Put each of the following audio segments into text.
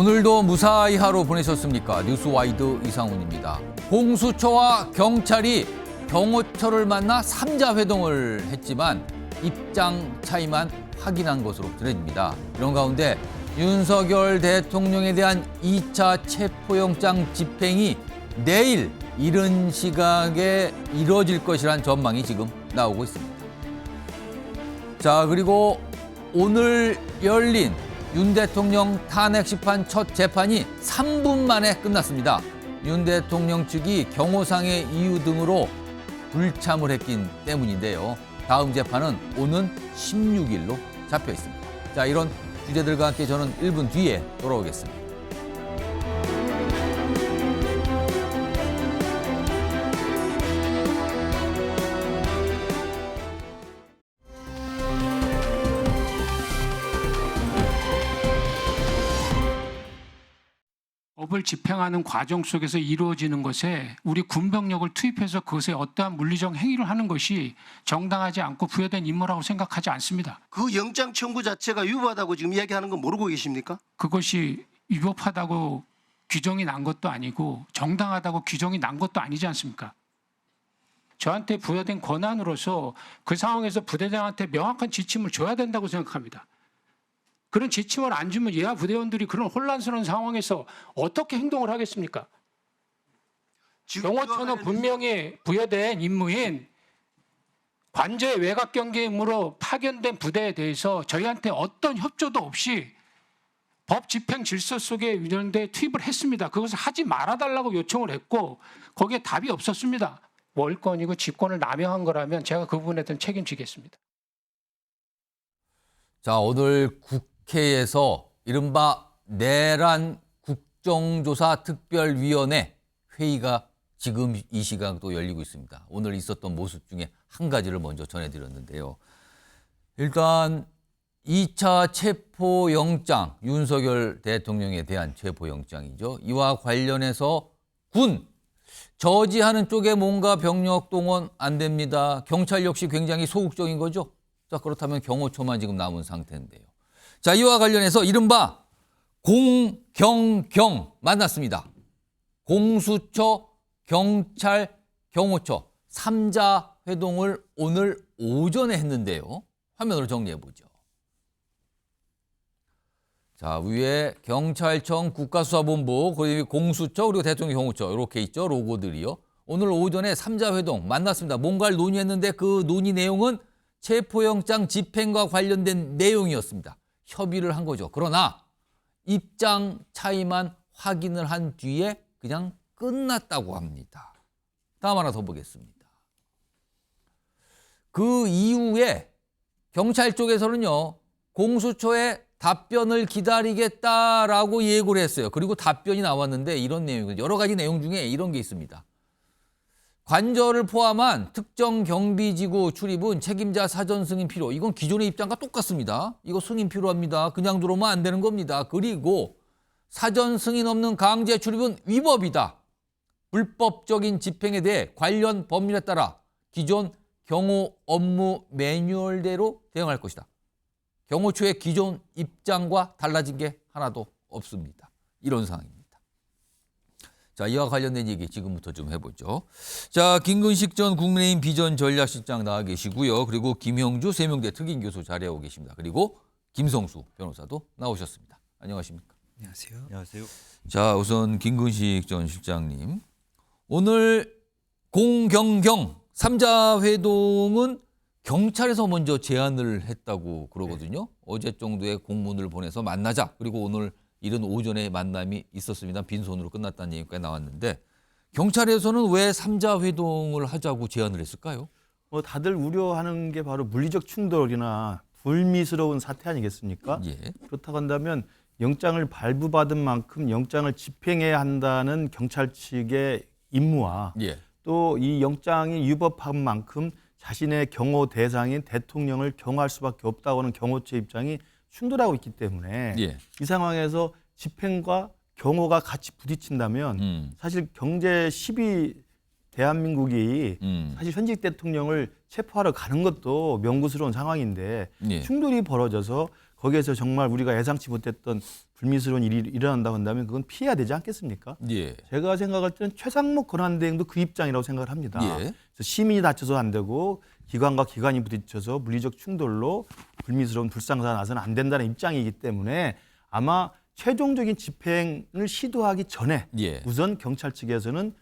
오늘도 무사히 하루 보내셨습니까? 뉴스와이드 이상훈입니다. 공수처와 경찰이 경호처를 만나 삼자회동을 했지만 입장 차이만 확인한 것으로 전해집니다. 이런 가운데 윤석열 대통령에 대한 2차 체포영장 집행이 내일 이른 시각에 이뤄질 것이란 전망이 지금 나오고 있습니다. 자, 그리고 오늘 열린 윤 대통령 탄핵 심판 첫 재판이 3분 만에 끝났습니다. 윤 대통령 측이 경호상의 이유 등으로 불참을 했기 때문인데요. 다음 재판은 오는 16일로 잡혀 있습니다. 자, 이런 주제들과 함께 저는 1분 뒤에 돌아오겠습니다. 법을 집행하는 과정 속에서 이루어지는 것에 우리 군병력을 투입해서 그것에 어떠한 물리적 행위를 하는 것이 정당하지 않고 부여된 임무라고 생각하지 않습니다. 그 영장 청구 자체가 위법하다고 지금 이야기하는 건 모르고 계십니까? 그것이 위법하다고 규정이 난 것도 아니고 정당하다고 규정이 난 것도 아니지 않습니까? 저한테 부여된 권한으로서 그 상황에서 부대장한테 명확한 지침을 줘야 된다고 생각합니다. 그런 지침을 안 주면 예하 부대원들이 그런 혼란스러운 상황에서 어떻게 행동을 하겠습니까? 경호처는 분명히 부여된 임무인 관저의 외곽 경계 임무로 파견된 부대에 대해서 저희한테 어떤 협조도 없이 법 집행 질서 속에 위원대 투입을 했습니다. 그것을 하지 말아달라고 요청을 했고 거기에 답이 없었습니다. 월권이고 직권을 남용한 거라면 제가 그 부분에 대한 책임지겠습니다. 자, 오늘 국회에서 이른바 내란 국정조사 특별위원회 회의가 지금 이 시각도 열리고 있습니다. 오늘 있었던 모습 중에 한 가지를 먼저 전해드렸는데요. 일단 2차 체포영장, 윤석열 대통령에 대한 체포영장이죠. 이와 관련해서 군, 저지하는 쪽에 뭔가 병력 동원 안 됩니다. 경찰 역시 굉장히 소극적인 거죠. 자, 그렇다면 경호처만 지금 남은 상태인데요. 자, 이와 관련해서 이른바 공경경 만났습니다. 공수처, 경찰, 경호처 3자 회동을 오늘 오전에 했는데요. 화면으로 정리해보죠. 자, 위에 경찰청, 국가수사본부, 그리고 공수처, 그리고 대통령 경호처 이렇게 있죠. 로고들이요. 오늘 오전에 3자 회동 만났습니다. 뭔가를 논의했는데 그 논의 내용은 체포영장 집행과 관련된 내용이었습니다. 협의를 한 거죠. 그러나 입장 차이만 확인을 한 뒤에 그냥 끝났다고 합니다. 다음 하나 더 보겠습니다. 그 이후에 경찰 쪽에서는요, 공수처의 답변을 기다리겠다라고 예고를 했어요. 그리고 답변이 나왔는데 이런 내용이고 여러 가지 내용 중에 이런 게 있습니다. 관저를 포함한 특정 경비지구 출입은 책임자 사전 승인 필요. 이건 기존의 입장과 똑같습니다. 이거 승인 필요합니다. 그냥 들어오면 안 되는 겁니다. 그리고 사전 승인 없는 강제 출입은 위법이다. 불법적인 집행에 대해 관련 법률에 따라 기존 경호 업무 매뉴얼대로 대응할 것이다. 경호처의 기존 입장과 달라진 게 하나도 없습니다. 이런 상황입니다. 자, 이와 관련된 얘기 지금부터 좀 해보죠. 자, 김근식 전 국민의힘 비전전략실장 나와 계시고요. 그리고 김형주 세명대 특임교수 자리하고 계십니다. 그리고 김성수 변호사도 나오셨습니다. 안녕하십니까? 안녕하세요. 안녕하세요. 자, 우선 김근식 전 실장님. 오늘 공경경 3자 회동은 경찰에서 먼저 제안을 했다고 그러거든요. 어제 정도의 공문을 보내서 만나자. 그리고 오늘 이른 오전에 만남이 있었습니다. 빈손으로 끝났다는 얘기가 나왔는데 경찰에서는 왜 3자 회동을 하자고 제안을 했을까요? 다들 우려하는 게 바로 물리적 충돌이나 불미스러운 사태 아니겠습니까? 예. 그렇다고 한다면 영장을 발부받은 만큼 영장을 집행해야 한다는 경찰 측의 임무와 예. 또 이 영장이 위법한 만큼 자신의 경호 대상인 대통령을 경호할 수밖에 없다고 하는 경호처 입장이 충돌하고 있기 때문에 예. 이 상황에서 집행과 경호가 같이 부딪힌다면 사실 경제 10위 대한민국이 사실 현직 대통령을 체포하러 가는 것도 명구스러운 상황인데 예. 충돌이 벌어져서 거기에서 정말 우리가 예상치 못했던 불미스러운 일이 일어난다고 한다면 그건 피해야 되지 않겠습니까? 예. 제가 생각할 때는 최상목 권한대행도 그 입장이라고 생각을 합니다. 예. 그래서 시민이 다쳐서 안 되고 기관과 기관이 부딪혀서 물리적 충돌로 불미스러운 불상사가 나서는 안 된다는 입장이기 때문에 아마 최종적인 집행을 시도하기 전에 예. 우선 경찰 측에서는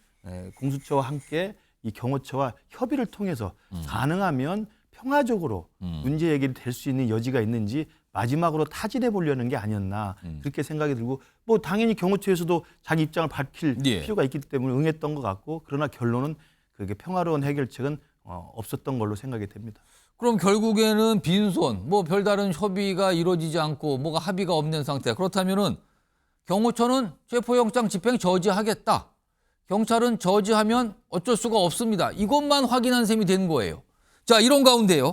공수처와 함께 이 경호처와 협의를 통해서 가능하면 평화적으로 문제 해결이 될 수 있는 여지가 있는지 마지막으로 타진해 보려는 게 아니었나 그렇게 생각이 들고 뭐 당연히 경호처에서도 자기 입장을 밝힐 예. 필요가 있기 때문에 응했던 것 같고 그러나 결론은 그게 평화로운 해결책은 없었던 걸로 생각이 됩니다. 그럼 결국에는 빈손, 뭐 별다른 협의가 이루어지지 않고 뭐가 합의가 없는 상태. 그렇다면은 경호처는 체포영장 집행 저지하겠다. 경찰은 저지하면 어쩔 수가 없습니다. 이것만 확인한 셈이 된 거예요. 자, 이런 가운데요.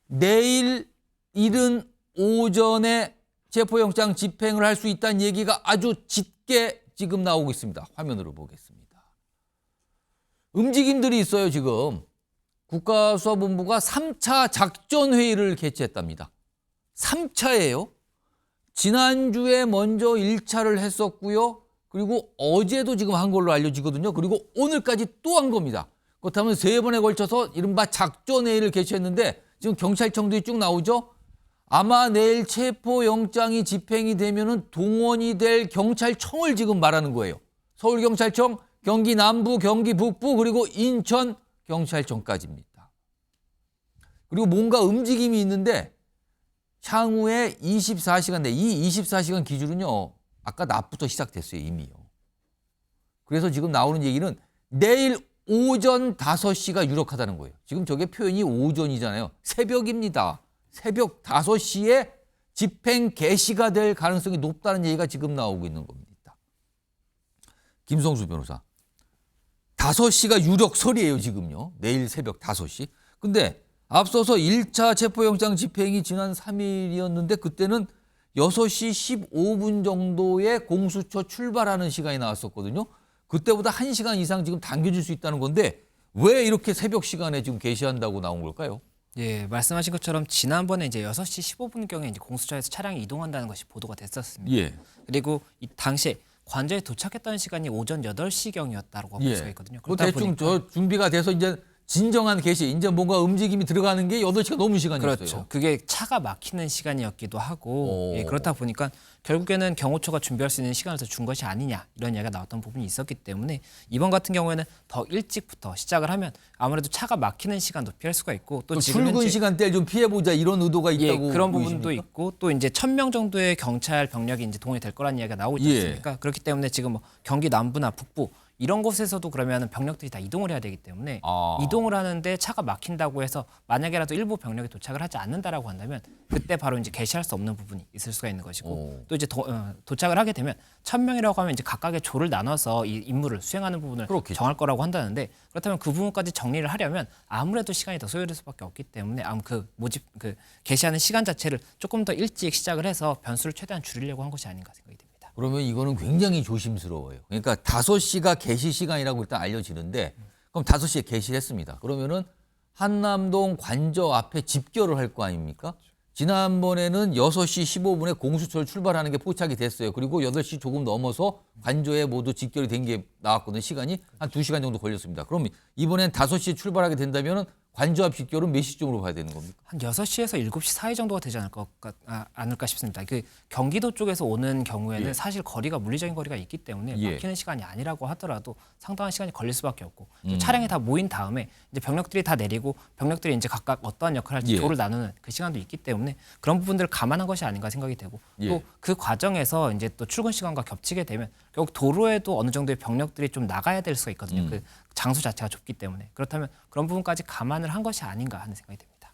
내일 이른 오전에 체포영장 집행을 할 수 있다는 얘기가 아주 짙게 지금 나오고 있습니다. 화면으로 보겠습니다. 움직임들이 있어요, 지금. 국가수사본부가 3차 작전회의를 개최했답니다. 3차예요. 지난주에 먼저 1차를 했었고요. 그리고 어제도 지금 한 걸로 알려지거든요. 그리고 오늘까지 또 한 겁니다. 그렇다면 3번에 걸쳐서 이른바 작전회의를 개최했는데 지금 경찰청들이 쭉 나오죠. 아마 내일 체포영장이 집행이 되면은 동원이 될 경찰청을 지금 말하는 거예요. 서울경찰청, 경기 남부, 경기 북부, 그리고 인천 경찰청까지입니다. 그리고 뭔가 움직임이 있는데 향후에 24시간 내 이 24시간 기준은요. 아까 낮부터 시작됐어요. 이미요. 그래서 지금 나오는 얘기는 내일 오전 5시가 유력하다는 거예요. 지금 저게 표현이 오전이잖아요. 새벽입니다. 새벽 5시에 집행 개시가 될 가능성이 높다는 얘기가 지금 나오고 있는 겁니다. 김성수 변호사. 5시가 유력설이에요, 지금요. 내일 새벽 5시. 근데 앞서서 1차 체포영장 집행이 지난 3일이었는데 그때는 6시 15분 정도에 공수처 출발하는 시간이 나왔었거든요. 그때보다 1시간 이상 지금 당겨질 수 있다는 건데 왜 이렇게 새벽 시간에 지금 개시한다고 나온 걸까요? 예, 말씀하신 것처럼 지난번에 이제 6시 15분경에 이제 공수처에서 차량이 이동한다는 것이 보도가 됐었습니다. 예. 그리고 이 당시에 관저에 도착했던 시간이 오전 8시경이었다고 볼 수가 있거든요. 뭐 그러다 대충 보니까 저 준비가 돼서 이제 진정한 개시, 이제 뭔가 움직임이 들어가는 게 8시가 넘은 시간이었어요. 그렇죠. 그게 차가 막히는 시간이었기도 하고 오. 예, 그렇다 보니까 결국에는 경호처가 준비할 수 있는 시간을 더 준 것이 아니냐 이런 이야기가 나왔던 부분이 있었기 때문에 이번 같은 경우에는 더 일찍부터 시작을 하면 아무래도 차가 막히는 시간도 피할 수가 있고 또 지금 출근 현재 시간대를 좀 피해보자 이런 의도가 예, 있다고 그런 보이십니까? 부분도 있고 또 이제 1,000명 정도의 경찰 병력이 이제 동원이 될 거라는 이야기가 나오고 있지 예. 않습니까? 그렇기 때문에 지금 뭐 경기 남부나 북부 이런 곳에서도 그러면 병력들이 다 이동을 해야 되기 때문에 이동을 하는데 차가 막힌다고 해서 만약에라도 일부 병력이 도착을 하지 않는다라고 한다면 그때 바로 이제 개시할 수 없는 부분이 있을 수가 있는 것이고 또 이제 도착을 하게 되면 1,000명이라고 하면 이제 각각의 조를 나눠서 이 임무를 수행하는 부분을 그렇겠죠. 정할 거라고 한다는데 그렇다면 그 부분까지 정리를 하려면 아무래도 시간이 더 소요될 수밖에 없기 때문에 그 개시하는 시간 자체를 조금 더 일찍 시작을 해서 변수를 최대한 줄이려고 한 것이 아닌가 생각이 듭니다. 그러면 이거는 굉장히 조심스러워요. 그러니까 5시가 개시 시간이라고 일단 알려지는데 그럼 5시에 개시를 했습니다. 그러면은 한남동 관저 앞에 집결을 할 거 아닙니까? 지난번에는 6시 15분에 공수처를 출발하는 게 포착이 됐어요. 그리고 8시 조금 넘어서 관저에 모두 집결이 된 게 나왔거든요. 시간이 한 2시간 정도 걸렸습니다. 그럼 이번엔 5시에 출발하게 된다면 관저 앞 집결은 몇 시쯤으로 봐야 되는 겁니까? 한 6시에서 7시 사이 정도가 되지 않을까 싶습니다. 그 경기도 쪽에서 오는 경우에는 예. 사실 거리가 물리적인 거리가 있기 때문에 예. 막히는 시간이 아니라고 하더라도 상당한 시간이 걸릴 수밖에 없고 또 차량이 다 모인 다음에 이제 병력들이 다 내리고 병력들이 이제 각각 어떠한 역할을 할지 예. 조를 나누는 그 시간도 있기 때문에 그런 부분들을 감안한 것이 아닌가 생각이 되고 예. 또 그 과정에서 이제 또 출근 시간과 겹치게 되면 결국 도로에도 어느 정도의 병력들이 좀 나가야 될 수가 있거든요. 그 장소 자체가 좁기 때문에 그렇다면 그런 부분까지 감안을 한 것이 아닌가 하는 생각이 듭니다.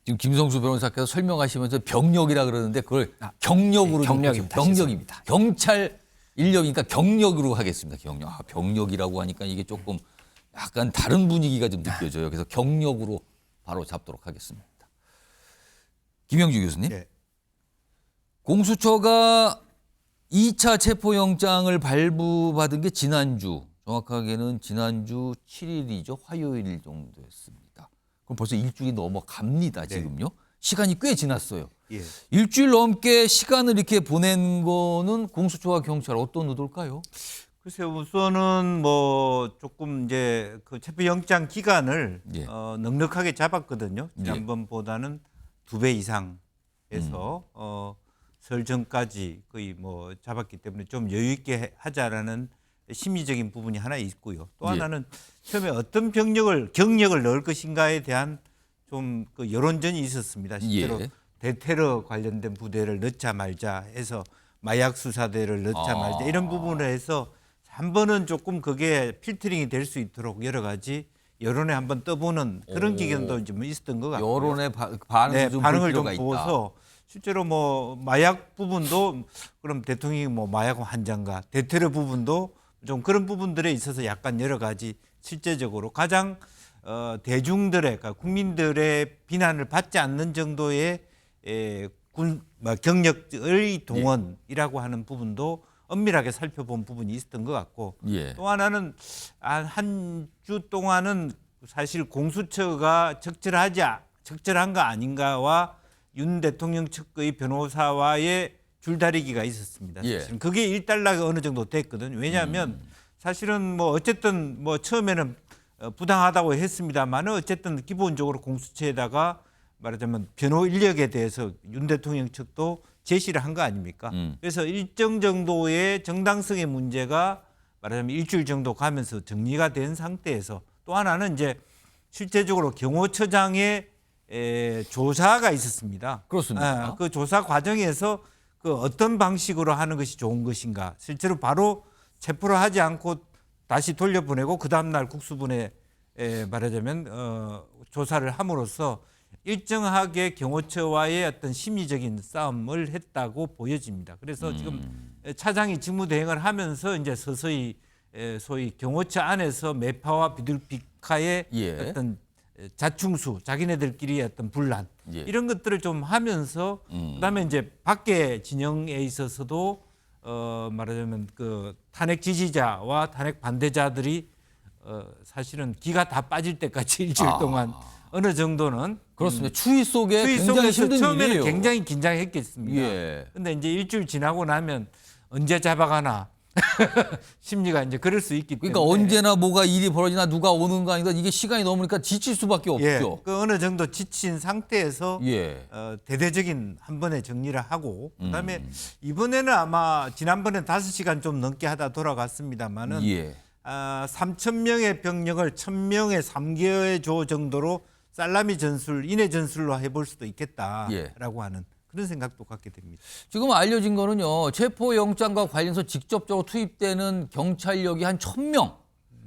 지금 김성수 변호사께서 설명하시면서 병력이라 그러는데 그걸 경력으로 네, 경력입니다. 병력입니다. 경찰 인력이니까 경력으로 하겠습니다. 경력. 병력이라고 하니까 이게 조금 약간 다른 분위기가 좀 느껴져요. 그래서 경력으로 바로 잡도록 하겠습니다. 김영주 교수님. 네. 공수처가 2차 체포영장을 발부받은 게 지난주, 정확하게는 지난주 7일이죠. 화요일 정도였습니다. 그럼 벌써 일주일이 넘어갑니다. 지금요. 시간이 꽤 지났어요. 예. 일주일 넘게 시간을 이렇게 보낸 거는 공수처와 경찰 어떤 의도일까요? 글쎄요, 우선은 뭐 조금 이제 그 체포영장 기간을 예. 넉넉하게 잡았거든요. 지난번보다는 2배 이상 해서 설 전까지 거의 뭐 잡았기 때문에 좀 여유 있게 하자라는 심리적인 부분이 하나 있고요. 또 예. 하나는 처음에 어떤 경력을 넣을 것인가에 대한 좀 그 여론전이 있었습니다. 실제로 예. 대테러 관련된 부대를 넣자 말자 해서 마약 수사대를 넣자 말자 이런 부분을 해서 한 번은 조금 그게 필터링이 될 수 있도록 여러 가지 여론에 한번 떠보는 그런 기견도 좀 있었던 것 같고요. 여론의 반응을 좀 볼 반응을 좀 필요가 있다. 보고서 실제로 뭐 마약 부분도 그럼 대통령이 뭐 마약 환장가 대테러 부분도 좀 그런 부분들에 있어서 약간 여러 가지 실제적으로 가장 대중들의 그러니까 국민들의 비난을 받지 않는 정도의 경력의 동원이라고 하는 부분도 엄밀하게 살펴본 부분이 있었던 것 같고 예. 또 하나는 한 주 동안은 사실 공수처가 적절한가 아닌가와 윤 대통령 측의 변호사와의 줄다리기가 있었습니다. 예. 사실은 그게 일단락이 어느 정도 됐거든요. 왜냐하면 사실은 뭐 어쨌든 뭐 처음에는 부당하다고 했습니다만은 어쨌든 기본적으로 공수처에다가 말하자면 변호 인력에 대해서 윤 대통령 측도 제시를 한 거 아닙니까? 그래서 일정 정도의 정당성의 문제가 말하자면 일주일 정도 가면서 정리가 된 상태에서 또 하나는 이제 실제적으로 경호처장의 조사가 있었습니다. 그렇습니다. 그 조사 과정에서 그 어떤 방식으로 하는 것이 좋은 것인가. 실제로 바로 체포를 하지 않고 다시 돌려보내고 그 다음날 국수본에 말하자면 조사를 함으로써 일정하게 경호처와의 어떤 심리적인 싸움을 했다고 보여집니다. 그래서 지금 차장이 직무대행을 하면서 이제 서서히 소위 경호처 안에서 매파와 비둘피카의 예. 어떤 자충수, 자기네들끼리의 어떤 분란 예. 이런 것들을 좀 하면서 그다음에 이제 밖에 진영에 있어서도 말하자면 그 탄핵 지지자와 탄핵 반대자들이 사실은 기가 다 빠질 때까지 일주일 동안 어느 정도는 그렇습니다. 추위 속에 추위 굉장히 속에서 힘든 처음에는 일이에요. 굉장히 긴장했겠습니다. 예. 근데 이제 일주일 지나고 나면 언제 잡아가나 심리가 이제 그럴 수 있기 때문에 그러니까 언제나 뭐가 일이 벌어지나 누가 오는 거 아닌가 이게 시간이 넘으니까 지칠 수밖에 예, 없죠. 그 어느 정도 지친 상태에서 예. 대대적인 한 번의 정리를 하고 그다음에 이번에는 아마 지난번에 5시간 좀 넘게 하다 돌아갔습니다만은 예. 3,000명의 병력을 1,000명의 3개월 조 정도로 살라미 전술, 인해 전술로 해볼 수도 있겠다라고 예. 하는 그런 생각도 갖게 됩니다. 지금 알려진 거는요. 체포영장과 관련해서 직접적으로 투입되는 경찰력이 한 1,000명.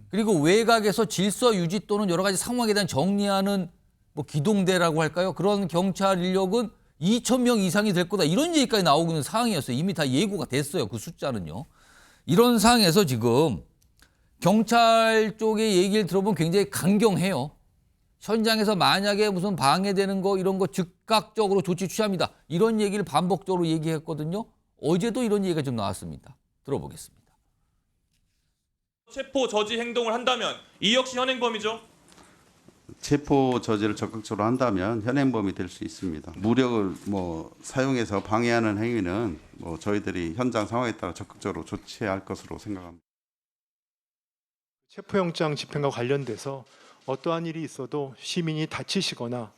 그리고 외곽에서 질서 유지 또는 여러 가지 상황에 대한 정리하는 뭐 기동대라고 할까요? 그런 경찰 인력은 2,000명 이상이 될 거다. 이런 얘기까지 나오고 있는 상황이었어요. 이미 다 예고가 됐어요. 그 숫자는요. 이런 상황에서 지금 경찰 쪽의 얘기를 들어보면 굉장히 강경해요. 현장에서 만약에 무슨 방해되는 거 이런 거 즉각적으로 조치 취합니다. 이런 얘기를 반복적으로 얘기했거든요. 어제도 이런 얘기가 좀 나왔습니다. 들어보겠습니다. 체포 저지 행동을 한다면 이 역시 현행범이죠. 체포 저지를 적극적으로 한다면 현행범이 될 수 있습니다. 무력을 사용해서 방해하는 행위는 저희들이 현장 상황에 따라 적극적으로 조치할 것으로 생각합니다. 체포영장 집행과 관련돼서 어떠한 일이 있어도 시민이 다치시거나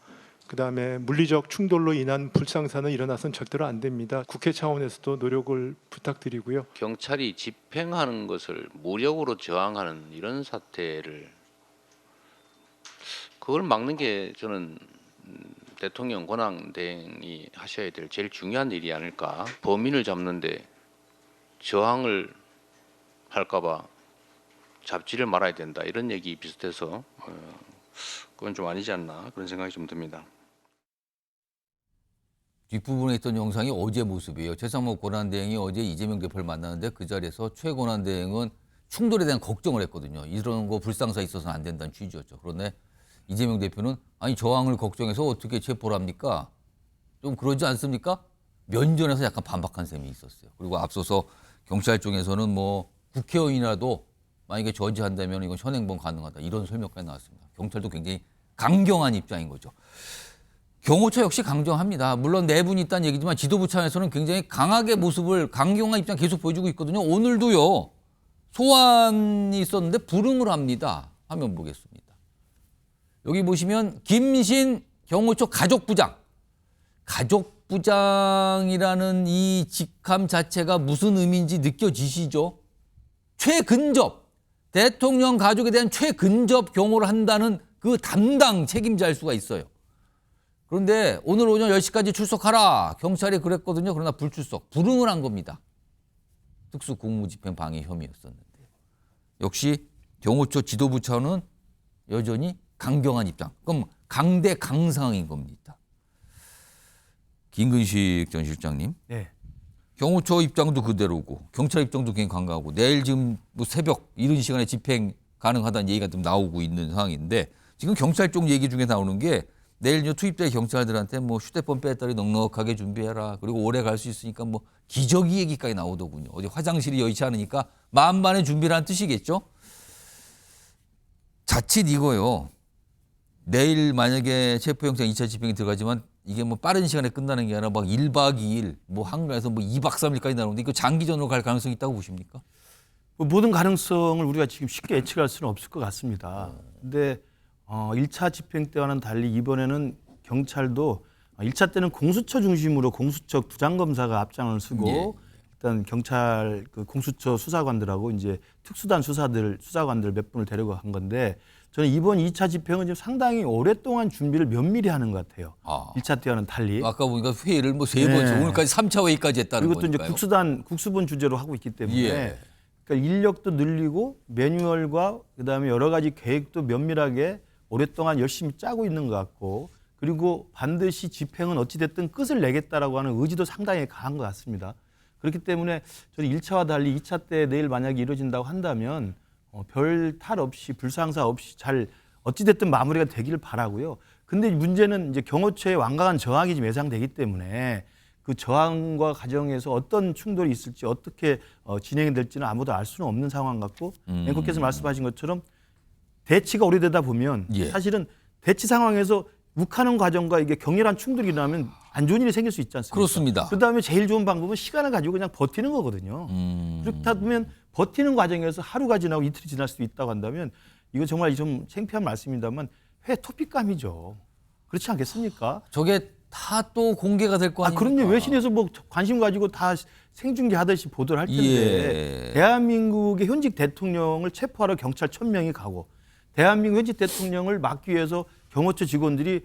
그다음에 물리적 충돌로 인한 불상사는 일어나선 절대로 안 됩니다. 국회 차원에서도 노력을 부탁드리고요. 경찰이 집행하는 것을 무력으로 저항하는 이런 사태를 그걸 막는 게 저는 대통령 권한 대행이 하셔야 될 제일 중요한 일이 아닐까. 범인을 잡는데 저항을 할까 봐 잡지를 말아야 된다 이런 얘기 비슷해서 그건 좀 아니지 않나 그런 생각이 좀 듭니다. 뒷부분에 있던 영상이 어제 모습이에요. 최상목 권한대행이 어제 이재명 대표를 만나는데 그 자리에서 최 권한대행은 충돌에 대한 걱정을 했거든요. 이런 거 불상사 있어서는 안 된다는 취지였죠. 그런데 이재명 대표는 아니 저항을 걱정해서 어떻게 체포를 합니까? 좀 그러지 않습니까? 면전에서 약간 반박한 셈이 있었어요. 그리고 앞서서 경찰 쪽에서는 뭐 국회의원이라도 만약에 저지한다면 이건 현행범 가능하다. 이런 설명까지 나왔습니다. 경찰도 굉장히 강경한 입장인 거죠. 경호처 역시 강정합니다. 물론 내분이 있다는 얘기지만 지도부 차원에서는 굉장히 강하게 모습을 강경한 입장 계속 보여주고 있거든요. 오늘도요. 소환이 있었는데 불응을 합니다. 화면 보겠습니다. 여기 보시면 김신 경호처 가족부장. 가족부장이라는 이 직함 자체가 무슨 의미인지 느껴지시죠? 최근접, 대통령 가족에 대한 최근접 경호를 한다는 그 담당 책임자일 수가 있어요. 그런데 오늘 오전 10시까지 출석하라. 경찰이 그랬거든요. 그러나 불출석, 불응을 한 겁니다. 특수공무집행 방해 혐의였었는데. 역시 경호처 지도부 차원은 여전히 강경한 입장. 그럼 강대강상인 겁니다. 김근식 전 실장님. 네. 경호처 입장도 그대로고 경찰 입장도 굉장히 강하고 내일 지금 뭐 새벽 이른 시간에 집행 가능하다는 얘기가 좀 나오고 있는 상황인데 지금 경찰 쪽 얘기 중에 나오는 게 내일 투입될 경찰들한테 뭐 휴대폰 배터리 넉넉하게 준비해라. 그리고 오래 갈 수 있으니까 뭐 기저귀 얘기까지 나오더군요. 어디 화장실이 여의치 않으니까 만반의 준비라는 뜻이겠죠. 자칫 이거요. 내일 만약에 체포영장 2차 집행이 들어가지만 이게 뭐 빠른 시간에 끝나는 게 아니라 막 1박 2일 뭐 한가해서 뭐 2박 3일까지 나오는데 이거 장기전으로 갈 가능성이 있다고 보십니까? 모든 가능성을 우리가 지금 쉽게 예측할 수는 없을 것 같습니다. 근데 1차 집행 때와는 달리 이번에는 경찰도 1차 때는 공수처 중심으로 공수처 부장검사가 앞장을 서고 예. 일단 경찰 그 공수처 수사관들하고 이제 특수단 수사관들 몇 분을 데려간 건데 저는 이번 2차 집행은 지금 상당히 오랫동안 준비를 면밀히 하는 것 같아요. 1차 때와는 달리. 아까 보니까 회의를 뭐 3번, 네. 오늘까지 3차 회의까지 했다는 그리고 또 이제 거니까요. 국수본 주제로 하고 있기 때문에 예. 그러니까 인력도 늘리고 매뉴얼과 그다음에 여러 가지 계획도 면밀하게 오랫동안 열심히 짜고 있는 것 같고 그리고 반드시 집행은 어찌됐든 끝을 내겠다라고 하는 의지도 상당히 강한 것 같습니다. 그렇기 때문에 저는 1차와 달리 2차 때 내일 만약에 이루어진다고 한다면 별 탈 없이 불상사 없이 잘 어찌됐든 마무리가 되기를 바라고요. 근데 문제는 이제 경호처의 완강한 저항이 지금 예상되기 때문에 그 저항과 과정에서 어떤 충돌이 있을지 어떻게 진행이 될지는 아무도 알 수는 없는 상황 같고 앵커께서 말씀하신 것처럼 대치가 오래되다 보면 예. 사실은 대치 상황에서 욱하는 과정과 이게 격렬한 충돌이 일어나면 안 좋은 일이 생길 수 있지 않습니까? 그렇습니다. 그다음에 제일 좋은 방법은 시간을 가지고 그냥 버티는 거거든요. 그렇다 보면 버티는 과정에서 하루가 지나고 이틀이 지날 수도 있다고 한다면 이거 정말 좀 창피한 말씀입니다만 회 토픽감이죠. 그렇지 않겠습니까? 저게 다 또 공개가 될 거 아닙니까? 그럼요. 외신에서 뭐 관심 가지고 다 생중계하듯이 보도를 할 텐데 예. 대한민국의 현직 대통령을 체포하러 경찰 1000명이 가고 대한민국 현직 대통령을 막기 위해서 경호처 직원들이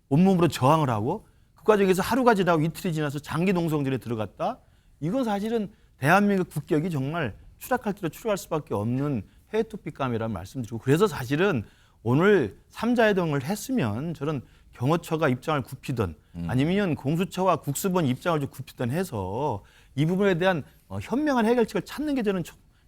온몸으로 저항을 하고 그 과정에서 하루가 지나고 이틀이 지나서 장기 농성전에 들어갔다. 이건 사실은 대한민국 국격이 정말 추락할 대로 추락할 수밖에 없는 해외 토픽감이라는 말씀드리고 그래서 사실은 오늘 3자회동을 했으면 저는 경호처가 입장을 굽히든 아니면 공수처와 국수본 입장을 좀 굽히든 해서 이 부분에 대한 현명한 해결책을 찾는 게 저는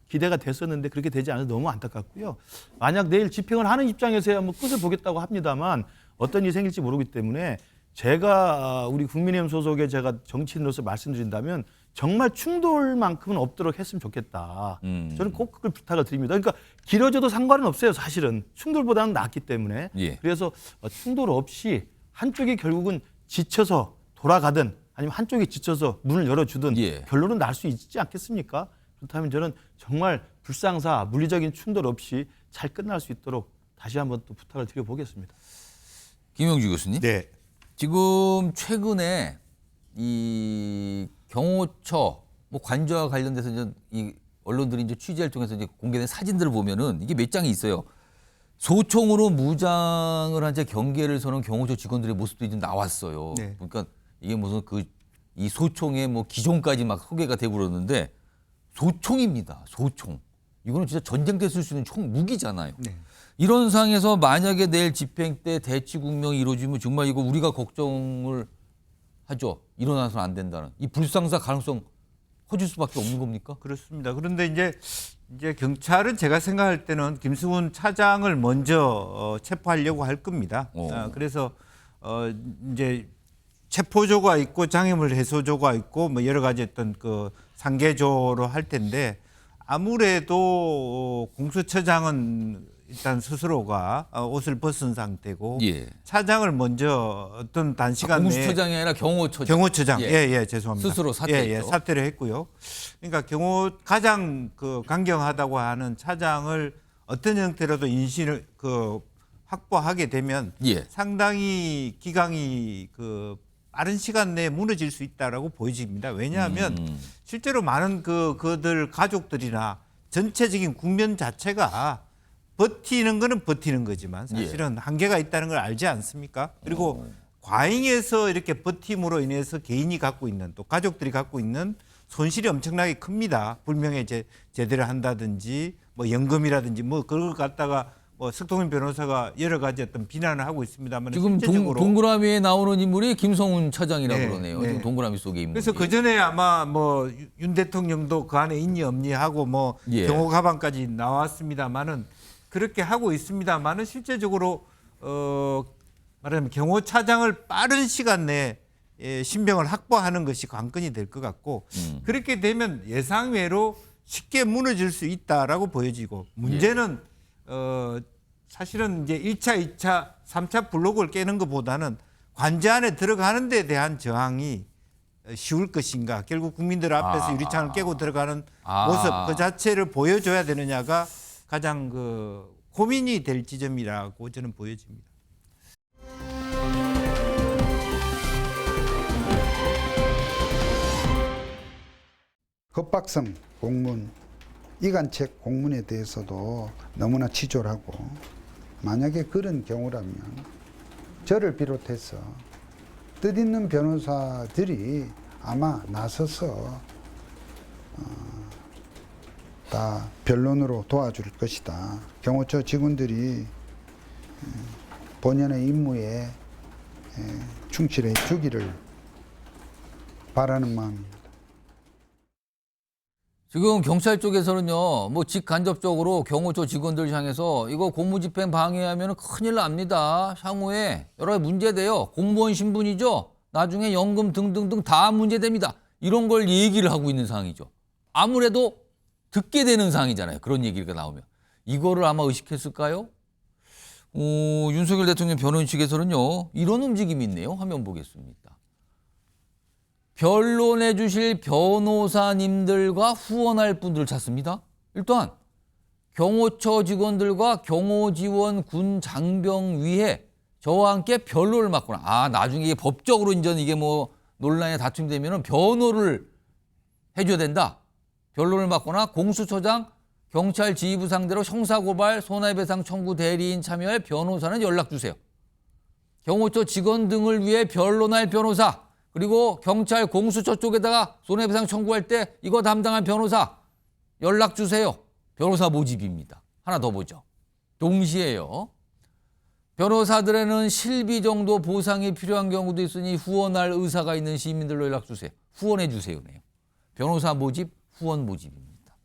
기대가 됐었는데 그렇게 되지 않아서 너무 안타깝고요. 만약 내일 집행을 하는 입장에서야 뭐 끝을 보겠다고 합니다만 어떤 일이 생길지 모르기 때문에 제가 우리 국민의힘 소속의 제가 정치인으로서 말씀드린다면 정말 충돌만큼은 없도록 했으면 좋겠다. 저는 꼭 그걸 부탁을 드립니다. 그러니까 길어져도 상관은 없어요. 사실은 충돌보다는 낫기 때문에. 예. 그래서 충돌 없이 한쪽이 결국은 지쳐서 돌아가든 아니면 한쪽이 지쳐서 문을 열어주든 예. 결론은 날 수 있지 않겠습니까? 그렇다면 저는 정말 불상사, 물리적인 충돌 없이 잘 끝날 수 있도록 다시 한번 또 부탁을 드려보겠습니다. 김영주 교수님. 네. 지금 최근에 이 경호처 뭐 관저와 관련돼서 이제 이 언론들이 이제 취재를 통해서 이제 공개된 사진들을 보면은 이게 몇 장이 있어요. 소총으로 무장을 한 채 경계를 서는 경호처 직원들의 모습도 이제 나왔어요. 네. 그러니까 이게 무슨 이 소총의 뭐 기종까지 막 소개가 되고 그러는데 소총입니다. 소총. 이거는 진짜 전쟁 때 쓸 수 있는 총 무기잖아요. 네. 이런 상황에서 만약에 내일 집행 때 대치 국면이 이루어지면 정말 이거 우리가 걱정을 하죠. 일어나서는 안 된다는. 이 불상사 가능성 커질 수밖에 없는 겁니까? 그렇습니다. 그런데 이제 경찰은 제가 생각할 때는 김승훈 차장을 먼저 체포하려고 할 겁니다. 그래서 이제 체포조가 있고 장애물 해소조가 있고 뭐 여러 가지 어떤 그 상계조로 할 텐데 아무래도 공수처장은 일단 스스로가 옷을 벗은 상태고 예. 차장을 먼저 어떤 단시간 내에 공수처장이 아니라 경호처장. 경호처장 예. 죄송합니다. 스스로 사퇴했죠. 사퇴를 했고요. 그러니까 가장 강경하다고 하는 차장을 어떤 형태로도 인신을 확보하게 되면 예. 상당히 기강이 빠른 시간 내에 무너질 수 있다라고 보여집니다. 왜냐하면 실제로 많은 그들 가족들이나 전체적인 국면 자체가 버티는 거는 버티는 거지만 사실은 한계가 있다는 걸 알지 않습니까? 그리고 과잉해서 이렇게 버팀으로 인해서 개인이 갖고 있는 또 가족들이 갖고 있는 손실이 엄청나게 큽니다. 불명예 제대를 한다든지 뭐 연금이라든지 뭐 그걸 갖다가 뭐 석동인 변호사가 여러 가지 어떤 비난을 하고 있습니다만 지금 실제적으로 동그라미에 나오는 인물이 김성훈 차장이라고 네, 그러네요. 네. 지금 동그라미 속에 있는. 그래서 그 전에 아마 뭐 윤 대통령도 그 안에 있니 없니 하고 뭐 예. 경호 가방까지 나왔습니다만은 그렇게 하고 있습니다만은 실제적으로 말하자면 경호차장을 빠른 시간 내에 신병을 확보하는 것이 관건이 될 것 같고 그렇게 되면 예상외로 쉽게 무너질 수 있다라고 보여지고 문제는 사실은 이제 1차, 2차, 3차 블록을 깨는 것보다는 관제 안에 들어가는 데 대한 저항이 쉬울 것인가 결국 국민들 앞에서 유리창을 깨고 들어가는 모습 그 자체를 보여줘야 되느냐가 가장 고민이 될 지점이라고 저는 보여집니다. 급박성 공문, 이간책 공문에 대해서도 너무나 치졸하고 만약에 그런 경우라면 저를 비롯해서 뜻있는 변호사들이 아마 나서서 다 변론으로 도와줄 것이다. 경호처 직원들이 본연의 임무에 충실해 주기를 바라는 마음입니다. 지금 경찰 쪽에서는요, 뭐 직간접적으로 경호처 직원들 향해서 이거 공무집행 방해하면 큰일 납니다. 향후에 여러 가지 문제돼요. 공무원 신분이죠. 나중에 연금 등등등 다 문제됩니다. 이런 걸 얘기를 하고 있는 상황이죠. 아무래도 듣게 되는 상황이잖아요. 그런 얘기가 나오면. 이거를 아마 의식했을까요? 윤석열 대통령 변호인 측에서는요, 이런 움직임이 있네요. 화면 보겠습니다. 변론해 주실 변호사님들과 후원할 분들을 찾습니다. 일단 경호처 직원들과 경호지원 군 장병위에 저와 함께 변론을 맡거나 나중에 이게 법적으로 이게 뭐 논란에 다툼이 되면 변호를 해줘야 된다. 변론을 맡거나 공수처장 경찰 지휘부 상대로 형사고발 손해배상 청구 대리인 참여할 변호사는 연락 주세요. 경호처 직원 등을 위해 변론할 변호사 그리고 경찰 공수처 쪽에다가 손해배상 청구할 때 이거 담당한 변호사 연락 주세요. 변호사 모집입니다. 하나 더 보죠. 동시에요. 변호사들에는 실비 정도 보상이 필요한 경우도 있으니 후원할 의사가 있는 시민들로 연락 주세요. 후원해 주세요네요. 변호사 모집, 후원 모집입니다.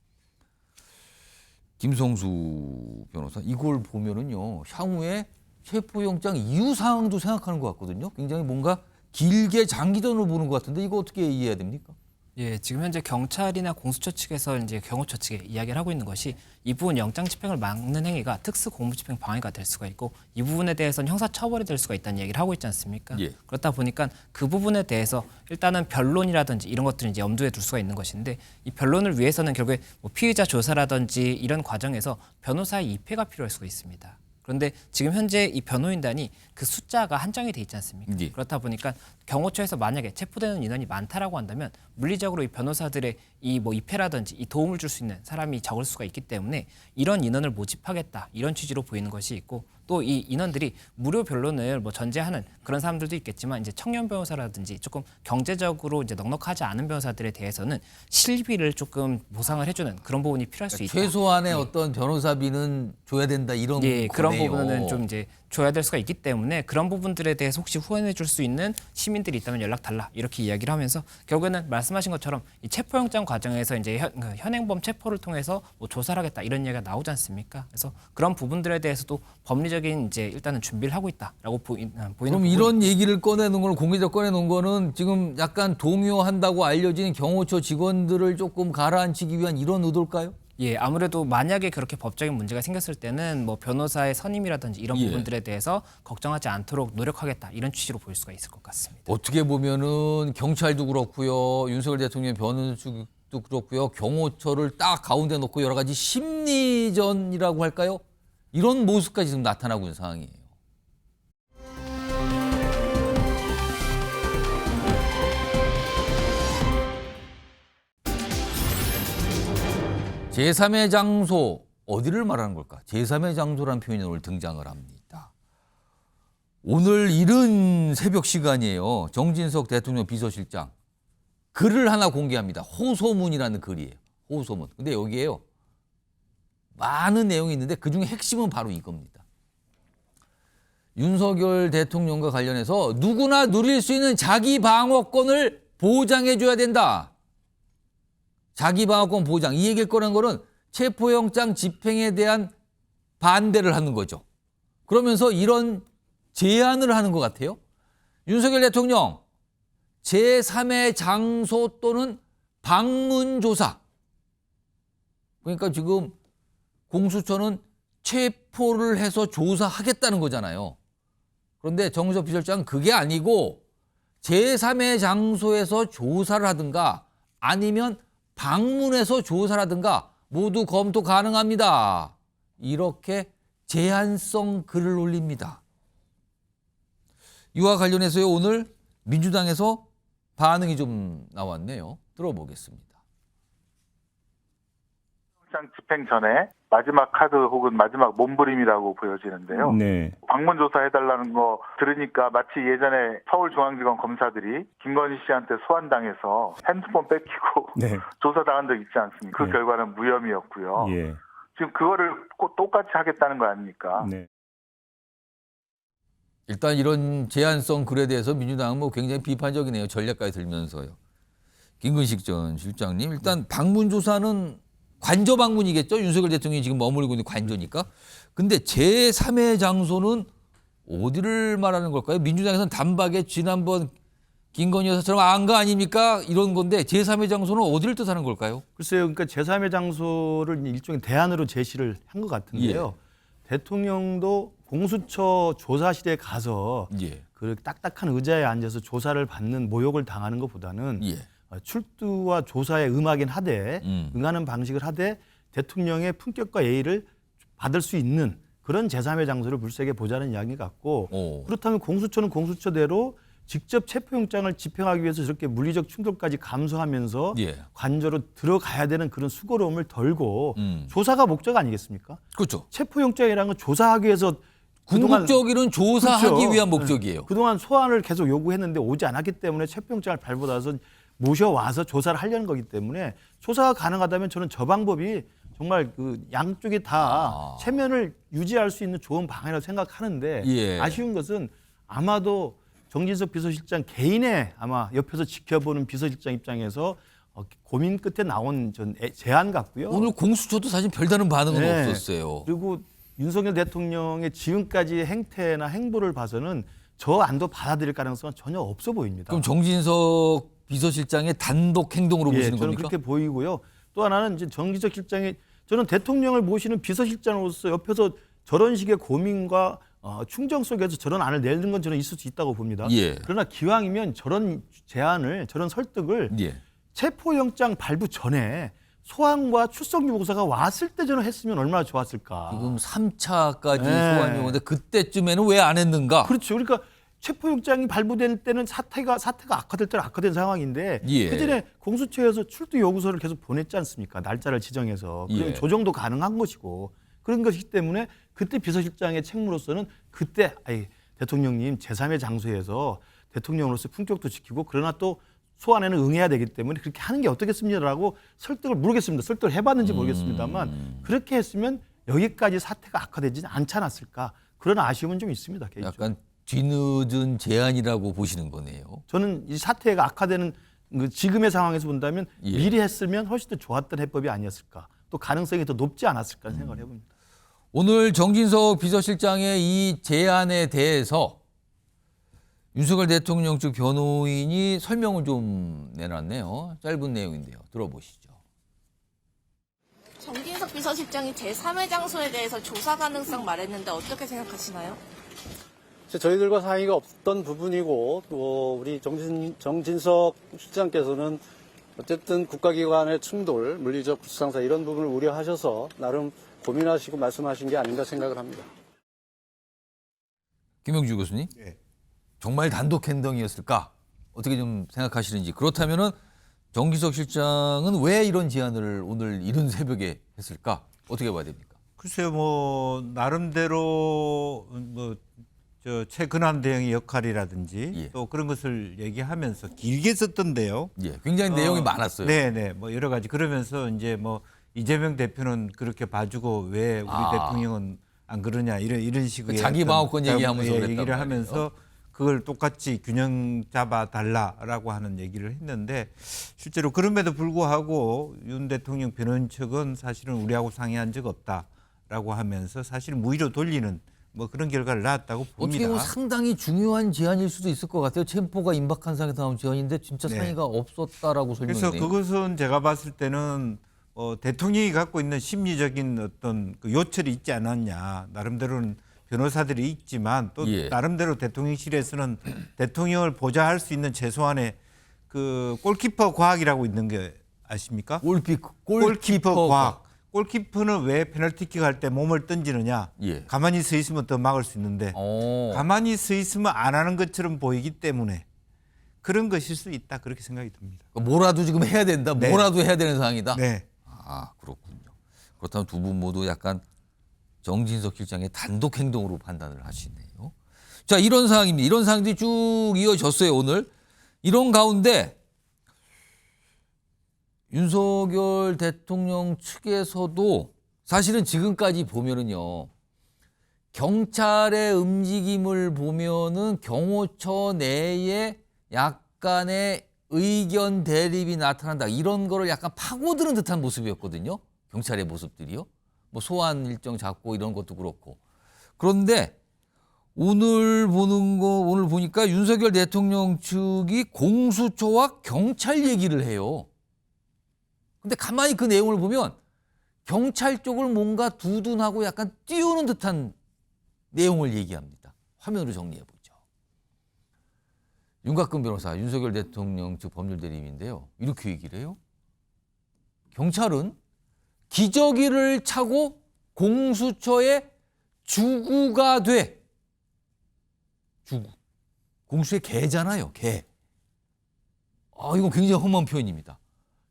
김성수 변호사 이걸 보면은요. 향후에 체포영장 이유 사항도 생각하는 것 같거든요. 굉장히 뭔가 길게 장기전으로 보는 것 같은데 이거 어떻게 이해해야 됩니까? 예, 지금 현재 경찰이나 공수처 측에서 이제 경호처 측에 이야기를 하고 있는 것이 이 부분 영장 집행을 막는 행위가 특수 공무집행 방해가 될 수가 있고 이 부분에 대해서는 형사 처벌이 될 수가 있다는 얘기를 하고 있지 않습니까? 예. 그렇다 보니까 그 부분에 대해서 일단은 변론이라든지 이런 것들을 이제 염두에 둘 수가 있는 것인데 이 변론을 위해서는 결국에 뭐 피의자 조사라든지 이런 과정에서 변호사의 입회가 필요할 수가 있습니다. 그런데 지금 현재 이 변호인단이 그 숫자가 한정이 돼 있지 않습니까? 예. 그렇다 보니까 경호처에서 만약에 체포되는 인원이 많다라고 한다면 물리적으로 이 변호사들의 이 뭐 입회라든지 이 도움을 줄 수 있는 사람이 적을 수가 있기 때문에 이런 인원을 모집하겠다 이런 취지로 보이는 것이 있고 또 이 인원들이 무료 변론을 뭐 전제하는 그런 사람들도 있겠지만 이제 청년 변호사라든지 조금 경제적으로 이제 넉넉하지 않은 변호사들에 대해서는 실비를 조금 보상을 해주는 그런 부분이 필요할 수 있다. 최소한의 어떤 변호사비는 줘야 된다 이런 예, 그런 거네요. 부분은 좀 이제 줘야 될 수가 있기 때문에 그런 부분들에 대해서 혹시 후원해 줄 수 있는 시민들이 있다면 연락 달라 이렇게 이야기를 하면서 결국에는 말씀하신 것처럼 이 체포영장 과정에서 이제 현행범 체포를 통해서 뭐 조사를 하겠다 이런 얘기가 나오지 않습니까? 그래서 그런 부분들에 대해서도 법리적인 이제 일단은 준비를 하고 있다라고 보이는. 그럼 이런 얘기를 꺼내는 걸 공개적 꺼내놓은 거는 지금 약간 동요한다고 알려진 경호처 직원들을 조금 가라앉히기 위한 이런 의도일까요? 예, 아무래도 만약에 그렇게 법적인 문제가 생겼을 때는 뭐 변호사의 선임이라든지 이런 예. 부분들에 대해서 걱정하지 않도록 노력하겠다 이런 취지로 볼 수가 있을 것 같습니다. 어떻게 보면은 경찰도 그렇고요, 윤석열 대통령 변호사도 그렇고요, 경호처를 딱 가운데 놓고 여러 가지 심리전이라고 할까요? 이런 모습까지 지금 나타나고 있는 상황이에요. 제3의 장소 어디를 말하는 걸까? 제3의 장소라는 표현이 오늘 등장을 합니다. 오늘 이른 새벽 시간이에요. 정진석 대통령 비서실장 글을 하나 공개합니다. 호소문이라는 글이에요. 호소문. 근데 여기에요, 많은 내용이 있는데 그중에 핵심은 바로 이겁니다. 윤석열 대통령과 관련해서 누구나 누릴 수 있는 자기 방어권을 보장해 줘야 된다. 자기 방어권 보장. 이 얘기를 꺼낸 거는 체포영장 집행에 대한 반대를 하는 거죠. 그러면서 이런 제안을 하는 것 같아요. 윤석열 대통령, 제3의 장소 또는 방문 조사. 그러니까 지금 공수처는 체포를 해서 조사하겠다는 거잖아요. 그런데 정진석 비서실장은 그게 아니고 제3의 장소에서 조사를 하든가 아니면 방문해서 조사를 하든가 모두 검토 가능합니다. 이렇게 제한성 글을 올립니다. 이와 관련해서요, 오늘 민주당에서 반응이 좀 나왔네요. 들어보겠습니다. 영장 집행 전에 마지막 카드 혹은 마지막 몸부림이라고 보여지는데요. 네. 방문 조사해달라는 거 들으니까 마치 예전에 서울중앙지검 검사들이 김건희 씨한테 소환당해서 핸드폰 뺏기고 네. 조사당한 적 있지 않습니까? 그 네. 결과는 무혐의였고요. 예. 지금 그거를 꼭 똑같이 하겠다는 거 아닙니까? 네. 일단 이런 제한성 글에 대해서 민주당은 뭐 굉장히 비판적이네요. 전략까지 들면서요. 김근식 전 실장님, 일단 방문 조사는 관저 방문이겠죠. 윤석열 대통령이 지금 머물고 있는 관저니까. 근데 제3의 장소는 어디를 말하는 걸까요? 민주당에서는 단박에 지난번 김건희 여사처럼 안 가 아닙니까? 이런 건데 제3의 장소는 어디를 뜻하는 걸까요? 글쎄요. 그러니까 제3의 장소를 일종의 대안으로 제시를 한 것 같은데요. 대통령도 공수처 조사실에 가서 예. 그 딱딱한 의자에 앉아서 조사를 받는 모욕을 당하는 것보다는 예. 출두와 조사에 응하긴 하되 응하는 방식을 하되 대통령의 품격과 예의를 받을 수 있는 그런 제3의 장소를 물색해 보자는 이야기 같고 그렇다면 공수처는 공수처대로 직접 체포영장을 집행하기 위해서 저렇게 물리적 충돌까지 감수하면서 예. 관저로 들어가야 되는 그런 수고로움을 덜고 조사가 목적 아니겠습니까? 그렇죠. 체포영장이라는 건 조사하기 위해서 궁극적으로는 조사하기 그렇죠. 위한 목적이에요. 그동안 소환을 계속 요구했는데 오지 않았기 때문에 체포영장을 발부받아서 모셔와서 조사를 하려는 거기 때문에 조사가 가능하다면 저는 저 방법이 정말 그 양쪽이 다 체면을 유지할 수 있는 좋은 방안이라고 생각하는데 예. 아쉬운 것은 아마도 정진석 비서실장 개인의 아마 옆에서 지켜보는 비서실장 입장에서 고민 끝에 나온 전 제안 같고요. 오늘 공수처도 사실 별다른 반응은 네. 없었어요. 그리고 윤석열 대통령의 지금까지의 행태나 행보를 봐서는 저 안도 받아들일 가능성은 전혀 없어 보입니다. 그럼 정진석 비서실장의 단독 행동으로 보시는 저는 겁니까? 그렇게 보이고요. 또 하나는 이제 정진석 실장이 저는 대통령을 모시는 비서실장으로서 옆에서 저런 식의 고민과 충정 속에서 저런 안을 내는 건 저는 있을 수 있다고 봅니다. 예. 그러나 기왕이면 저런 제안을 저런 설득을 예. 체포영장 발부 전에 소환과 출석 요구서가 왔을 때 저는 했으면 얼마나 좋았을까. 지금 3차까지 네. 소환 요구인데 그때쯤에는 왜 안 했는가? 그렇죠. 그러니까 체포영장이 발부될 때는 사태가 악화될 때는 악화된 상황인데 예. 그전에 공수처에서 출두 요구서를 계속 보냈지 않습니까? 날짜를 지정해서. 그럼 예. 조정도 가능한 것이고 그런 것이기 때문에 그때 비서실장의 책무로서는 그때 대통령님 제3의 장소에서 대통령으로서 품격도 지키고 그러나 또 소환에는 응해야 되기 때문에 그렇게 하는 게 어떻겠습니다라고 설득을 모르겠습니다. 설득을 해봤는지 모르겠습니다만 그렇게 했으면 여기까지 사태가 악화되지 않지 않았을까 그런 아쉬움은 좀 있습니다. 개인적으로. 약간 뒤늦은 제안이라고 보시는 거네요. 저는 이 사태가 악화되는 지금의 상황에서 본다면 예. 미리 했으면 훨씬 더 좋았던 해법이 아니었을까. 또 가능성이 더 높지 않았을까 생각을 해봅니다. 오늘 정진석 비서실장의 이 제안에 대해서 윤석열 대통령 측 변호인이 설명을 좀 내놨네요. 짧은 내용인데요. 들어보시죠. 정진석 비서실장이 제3의 장소에 대해서 조사 가능성 말했는데 어떻게 생각하시나요? 저희들과 상의가 없던 부분이고 또 우리 정진석 실장께서는 어쨌든 국가기관의 충돌, 물리적 불상사 이런 부분을 우려하셔서 나름 고민하시고 말씀하신 게 아닌가 생각을 합니다. 김영주 교수님, 정말 단독 행동이었을까? 어떻게 좀 생각하시는지. 그렇다면은 정진석 실장은 왜 이런 제안을 오늘 이른 새벽에 했을까? 어떻게 봐야 됩니까? 글쎄요, 뭐 나름대로 저 최근한 대응의 역할이라든지 또 그런 것을 얘기하면서 길게 썼던데요. 굉장히 내용이 많았어요. 네네, 뭐 여러 가지 그러면서 이제 뭐 이재명 대표는 그렇게 봐주고 왜 우리 대통령은 안 그러냐 이런 식의 자기 방어권 얘기하면서 그랬단 얘기를 말이에요. 하면서 그걸 똑같이 균형 잡아 달라라고 하는 얘기를 했는데 실제로 그럼에도 불구하고 윤 대통령 변호인 측은 사실은 우리하고 상의한 적 없다라고 하면서 사실 무위로 돌리는 뭐 그런 결과를 낳았다고 봅니다. 어떻게 보면 상당히 중요한 제안일 수도 있을 것 같아요. 챔포가 임박한 상에서 나온 제안인데 진짜 상의가 없었다라고 설명했네요. 그래서 그것은 제가 봤을 때는 대통령이 갖고 있는 심리적인 어떤 그 요철이 있지 않았냐. 나름대로는 변호사들이 있지만 또 나름대로 대통령실에서는 대통령을 보좌할 수 있는 최소한의 그 골키퍼 과학이라고 있는 게 아십니까? 골키퍼 과학. 골키퍼는 왜 페널티킥 할 때 몸을 던지느냐. 가만히 서 있으면 더 막을 수 있는데 가만히 서 있으면 안 하는 것처럼 보이기 때문에 그런 것일 수 있다. 그렇게 생각이 듭니다. 뭐라도 지금 해야 된다. 네. 뭐라도 해야 되는 상황이다. 네. 아, 그렇군요. 그렇다면 두 분 모두 약간 정진석 실장의 단독 행동으로 판단을 하시네요. 자, 이런 상황입니다. 이런 상황들이 쭉 이어졌어요, 오늘. 이런 가운데 윤석열 대통령 측에서도 사실은 지금까지 보면은요, 경찰의 움직임을 보면은 경호처 내에 약간의 의견 대립이 나타난다. 이런 거를 약간 파고드는 듯한 모습이었거든요. 경찰의 모습들이요. 뭐 소환 일정 잡고 이런 것도 그렇고. 그런데 오늘 보니까 윤석열 대통령 측이 공수처와 경찰 얘기를 해요. 근데 가만히 그 내용을 보면 경찰 쪽을 뭔가 두둔하고 약간 띄우는 듯한 내용을 얘기합니다. 화면으로 정리해보죠. 윤곽근 변호사, 윤석열 대통령 측 법률대리인인데요. 이렇게 얘기를 해요. 경찰은 기저귀를 차고 공수처의 주구가 돼. 주구. 공수의 개잖아요. 개. 이건 굉장히 험한 표현입니다.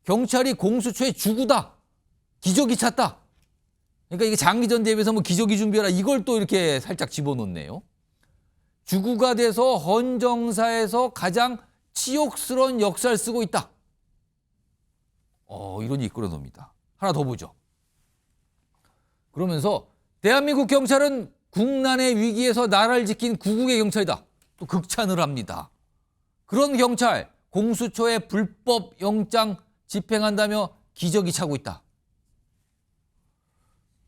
경찰이 공수처의 주구다. 기저귀 찼다. 그러니까 이게 장기전 대회에서 뭐 기저귀 준비하라 이걸 또 이렇게 살짝 집어넣네요. 주구가 돼서 헌정사에서 가장 치욕스러운 역사를 쓰고 있다. 이런 얘기 끌어놓습니다. 하나 더 보죠. 그러면서 대한민국 경찰은 국난의 위기에서 나라를 지킨 구국의 경찰이다. 또 극찬을 합니다. 그런 경찰, 공수처의 불법 영장 집행한다며 기저귀 차고 있다.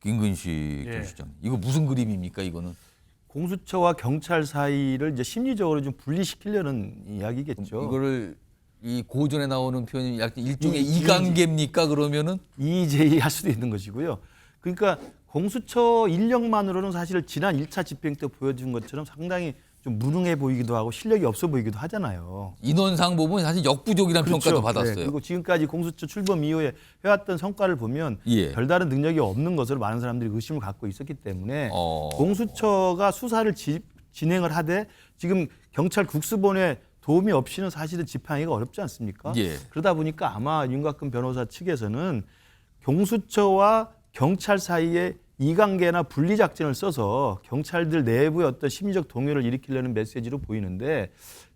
김근식 실장, 이거 무슨 그림입니까, 이거는? 공수처와 경찰 사이를 이제 심리적으로 좀 분리시키려는 이야기겠죠. 이거를 이 고전에 나오는 표현이 약간 일종의 이관계입니까, 그러면은? EJ 할 수도 있는 것이고요. 그러니까 공수처 인력만으로는 사실 지난 1차 집행 때 보여준 것처럼 상당히 좀 무능해 보이기도 하고 실력이 없어 보이기도 하잖아요. 인원상 보면 사실 역부족이라는 평가도 받았어요. 네, 그리고 지금까지 공수처 출범 이후에 해왔던 성과를 보면 별다른 능력이 없는 것으로 많은 사람들이 의심을 갖고 있었기 때문에 공수처가 수사를 진행을 하되 지금 경찰 국수본에 도움이 없이는 사실은 집행하기가 어렵지 않습니까? 그러다 보니까 아마 윤곽근 변호사 측에서는 공수처와 경찰 사이에 이관계나 분리작전을 써서 경찰들 내부의 어떤 심리적 동요를 일으키려는 메시지로 보이는데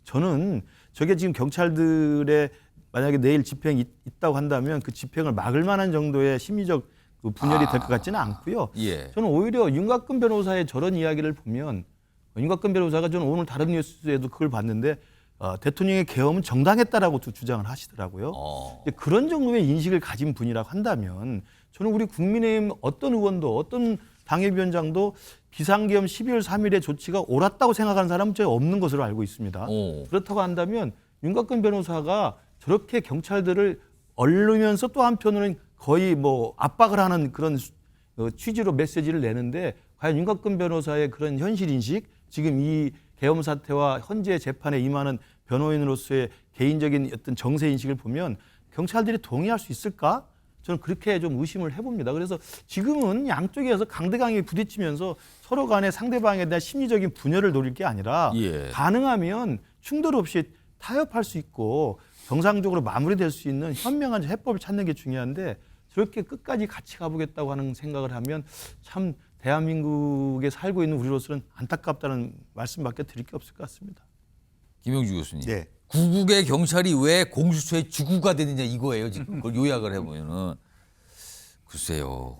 저는 저게 지금 경찰들의 만약에 내일 집행이 있다고 한다면 그 집행을 막을 만한 정도의 심리적 분열이 될 것 같지는 않고요. 저는 오히려 윤곽근 변호사의 저런 이야기를 보면 윤곽근 변호사가 저는 오늘 다른 뉴스에도 그걸 봤는데 대통령의 계엄은 정당했다라고 주장을 하시더라고요. 그런 정도의 인식을 가진 분이라고 한다면 저는 우리 국민의힘 어떤 의원도 어떤 당협위원장도 비상계엄 12월 3일의 조치가 옳았다고 생각하는 사람은 저희 없는 것으로 알고 있습니다. 그렇다고 한다면 윤곽근 변호사가 저렇게 경찰들을 얼르면서 또 한편으로는 거의 뭐 압박을 하는 그런 취지로 메시지를 내는데 과연 윤곽근 변호사의 그런 현실 인식, 지금 이 계엄 사태와 현재 재판에 임하는 변호인으로서의 개인적인 어떤 정세 인식을 보면 경찰들이 동의할 수 있을까? 저는 그렇게 좀 의심을 해봅니다. 그래서 지금은 양쪽에서 강대강이 부딪히면서 서로 간에 상대방에 대한 심리적인 분열을 노릴 게 아니라 예. 가능하면 충돌 없이 타협할 수 있고 정상적으로 마무리될 수 있는 현명한 해법을 찾는 게 중요한데 저렇게 끝까지 같이 가보겠다고 하는 생각을 하면 참 대한민국에 살고 있는 우리로서는 안타깝다는 말씀밖에 드릴 게 없을 것 같습니다. 김영주 교수님. 네. 구국의 경찰이 왜 공수처의 주구가 되느냐 이거예요. 지금 그걸 요약을 해보면은 글쎄요.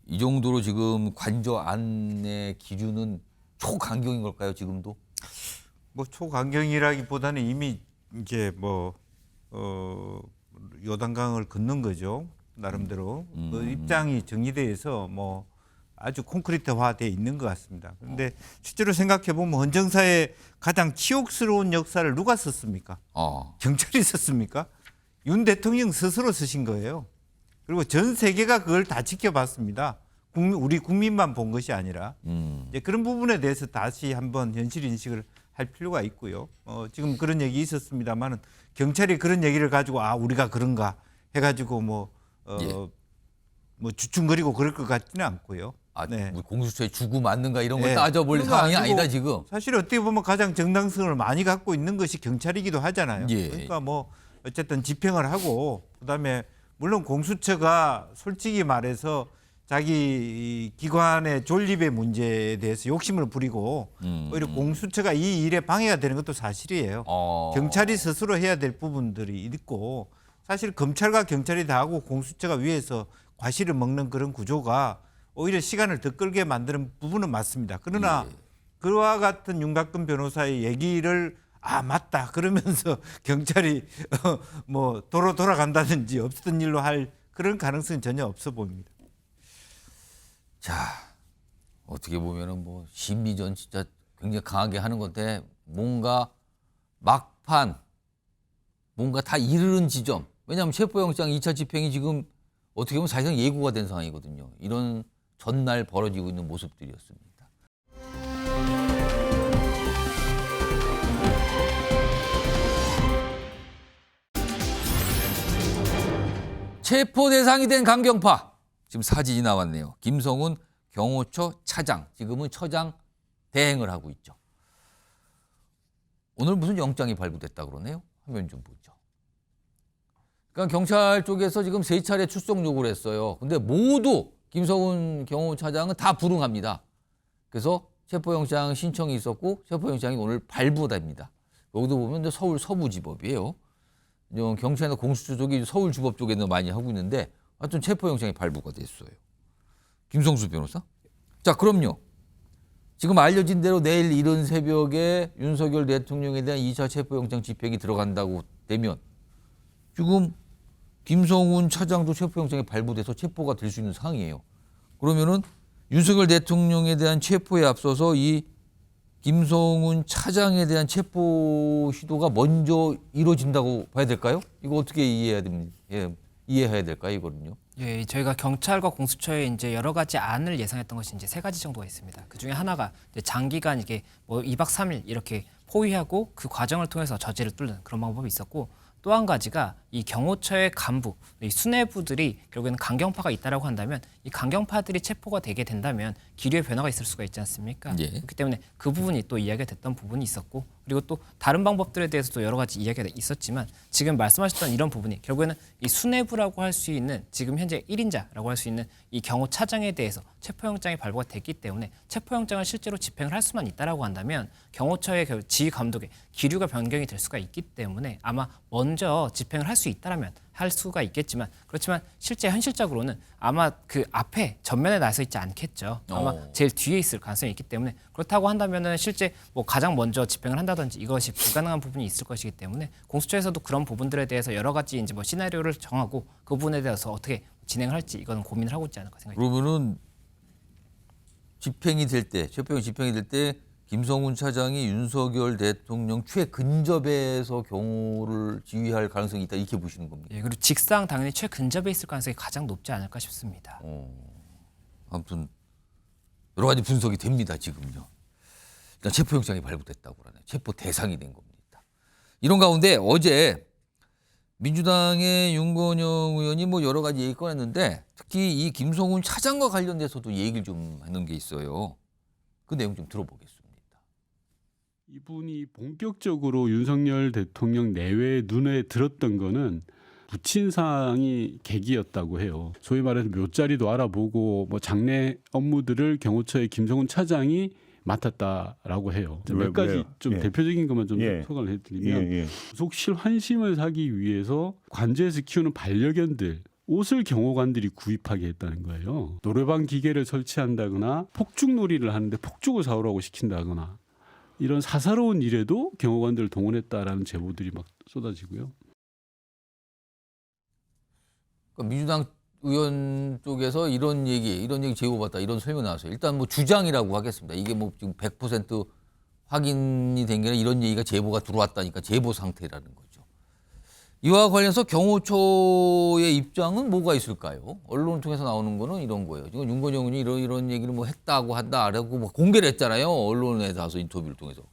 이 정도로 지금 관저 안의 기준은 초강경인 걸까요? 지금도? 뭐 초강경이라기보다는 이미 이제 뭐 요단강을 걷는 거죠. 나름대로 그 입장이 정리돼서 뭐 아주 콘크리트화돼 있는 것 같습니다. 그런데 실제로 생각해 보면 헌정사의 가장 치욕스러운 역사를 누가 썼습니까? 경찰이 썼습니까? 윤 대통령 스스로 쓰신 거예요. 그리고 전 세계가 그걸 다 지켜봤습니다. 우리 국민만 본 것이 아니라 이제 그런 부분에 대해서 다시 한번 현실 인식을 할 필요가 있고요. 지금 그런 얘기 있었습니다만은 경찰이 그런 얘기를 가지고 우리가 그런가 해가지고 뭐 주춤거리고 그럴 것 같지는 않고요. 네. 뭐 공수처의 주구 맞는가 이런 걸 따져볼 상황이 아니다 지금. 사실 어떻게 보면 가장 정당성을 많이 갖고 있는 것이 경찰이기도 하잖아요. 예. 그러니까 뭐 어쨌든 집행을 하고 그다음에 물론 공수처가 솔직히 말해서 자기 기관의 존립의 문제에 대해서 욕심을 부리고 오히려 공수처가 이 일에 방해가 되는 것도 사실이에요. 경찰이 스스로 해야 될 부분들이 있고 사실 검찰과 경찰이 다 하고 공수처가 위에서 과실을 먹는 그런 구조가 오히려 시간을 더 끌게 만드는 부분은 맞습니다. 그러나 그와 같은 윤곽근 변호사의 얘기를 맞다 그러면서 경찰이 뭐 도로 돌아간다든지 없었던 일로 할 그런 가능성은 전혀 없어 보입니다. 자, 어떻게 보면은 뭐 심리전 진짜 굉장히 강하게 하는 건데 뭔가 막판 뭔가 다 이르는 지점. 왜냐하면 체포영장 2차 집행이 지금 어떻게 보면 사실상 예고가 된 상황이거든요. 이런 전날 벌어지고 있는 모습들이었습니다. 체포 대상이 된 강경파. 지금 사진이 나왔네요. 김성훈 경호처 차장, 지금은 처장 대행을 하고 있죠. 오늘 무슨 영장이 발부됐다 그러네요. 화면 좀 보죠. 그러니까 경찰 쪽에서 지금 3차례 출석 요구를 했어요. 근데 모두 김성훈 경호차장은 다 불응합니다. 그래서 체포영장 신청이 있었고 체포영장이 오늘 발부됩니다. 여기도 보면 서울 서부지법이에요. 경찰이나 공수처 쪽이 서울주법 쪽에는 많이 하고 있는데 하여튼 체포영장이 발부가 됐어요. 김성수 변호사? 자, 그럼요. 지금 알려진 대로 내일 이른 새벽에 윤석열 대통령에 대한 2차 체포영장 집행이 들어간다고 되면 지금 김성훈 차장도 체포영장이 발부돼서 체포가 될 수 있는 상황이에요. 그러면은 윤석열 대통령에 대한 체포에 앞서서 이 김성훈 차장에 대한 체포 시도가 먼저 이루어진다고 봐야 될까요? 이거 어떻게 이해해야 됩니까? 이해해야 될까요, 이거는요? 예, 저희가 경찰과 공수처에 이제 여러 가지 안을 예상했던 것이 이제 3가지 정도가 있습니다. 그 중에 하나가 이제 장기간 이게 뭐 2박 3일 이렇게 포위하고 그 과정을 통해서 저지를 뚫는 그런 방법이 있었고, 또 한 가지가 이 경호처의 간부, 이 수뇌부들이 결국에는 강경파가 있다라고 한다면 이 강경파들이 체포가 되게 된다면 기류의 변화가 있을 수가 있지 않습니까? 예. 그렇기 때문에 그 부분이 또 이야기가 됐던 부분이 있었고, 그리고 또 다른 방법들에 대해서도 여러 가지 이야기가 있었지만 지금 말씀하셨던 이런 부분이 결국에는 이 수뇌부라고 할 수 있는 지금 현재 1인자라고 할 수 있는 이 경호차장에 대해서 체포영장이 발부가 됐기 때문에 체포영장을 실제로 집행을 할 수만 있다라고 한다면 경호처의 지휘 감독에 기류가 변경이 될 수가 있기 때문에 아마 먼저 집행을 할 수 있다라면 할 수가 있겠지만, 그렇지만 실제 현실적으로는 아마 그 앞에 전면에 나서 있지 않겠죠. 아마 제일 뒤에 있을 가능성이 있기 때문에, 그렇다고 한다면은 실제 뭐 가장 먼저 집행을 한다든지 이것이 불가능한 부분이 있을 것이기 때문에 공수처에서도 그런 부분들에 대해서 여러 가지 이제 뭐 시나리오를 정하고 그 부분에 대해서 어떻게 진행을 할지 이거는 고민을 하고 있지 않을까 생각합니다. 그러면은 집행이 될 때, 체포영 집행이 될 때 김성훈 차장이 윤석열 대통령 최근접에서 경호를 지휘할 가능성이 있다 이렇게 보시는 겁니다. 예, 그리고 직상 당연히 최근접에 있을 가능성이 가장 높지 않을까 싶습니다. 아무튼 여러 가지 분석이 됩니다. 지금요. 일단 체포영장이 발부됐다고 그러네요. 체포 대상이 된 겁니다. 이런 가운데 어제 민주당의 윤건영 의원이 뭐 여러 가지 얘기 꺼냈는데 특히 이 김성훈 차장과 관련돼서도 얘기를 좀 하는 게 있어요. 그 내용 좀 들어보겠습니다. 이분이 본격적으로 윤석열 대통령 내외에 눈에 들었던 거는 부친 사항이 계기였다고 해요. 소위 말해서 묘자리도 알아보고 뭐 장례 업무들을 경호처의 김성훈 차장이 맡았다라고 해요. 몇 가지 좀 대표적인 것만 좀 소개를 해드리면 구속 실환심을 사기 위해서 관저에서 키우는 반려견들 옷을 경호관들이 구입하게 했다는 거예요. 노래방 기계를 설치한다거나 폭죽놀이를 하는데 폭죽을 사오라고 시킨다거나 이런 사사로운 일에도 경호관들을 동원했다라는 제보들이 막 쏟아지고요. 그러니까 민주당 의원 쪽에서 이런 얘기 제보받다 이런 설명 나왔어요. 일단 뭐 주장이라고 하겠습니다. 이게 뭐 지금 100% 확인이 된 게 아니라 이런 얘기가 제보가 들어왔다니까 제보 상태라는 거죠. 이와 관련해서 경호처의 입장은 뭐가 있을까요? 언론을 통해서 나오는 거는 이런 거예요. 지금 윤건영 의원이 이런 얘기를 뭐 했다고 한다라고 뭐 공개를 했잖아요. 언론에 나와서 인터뷰를 통해서.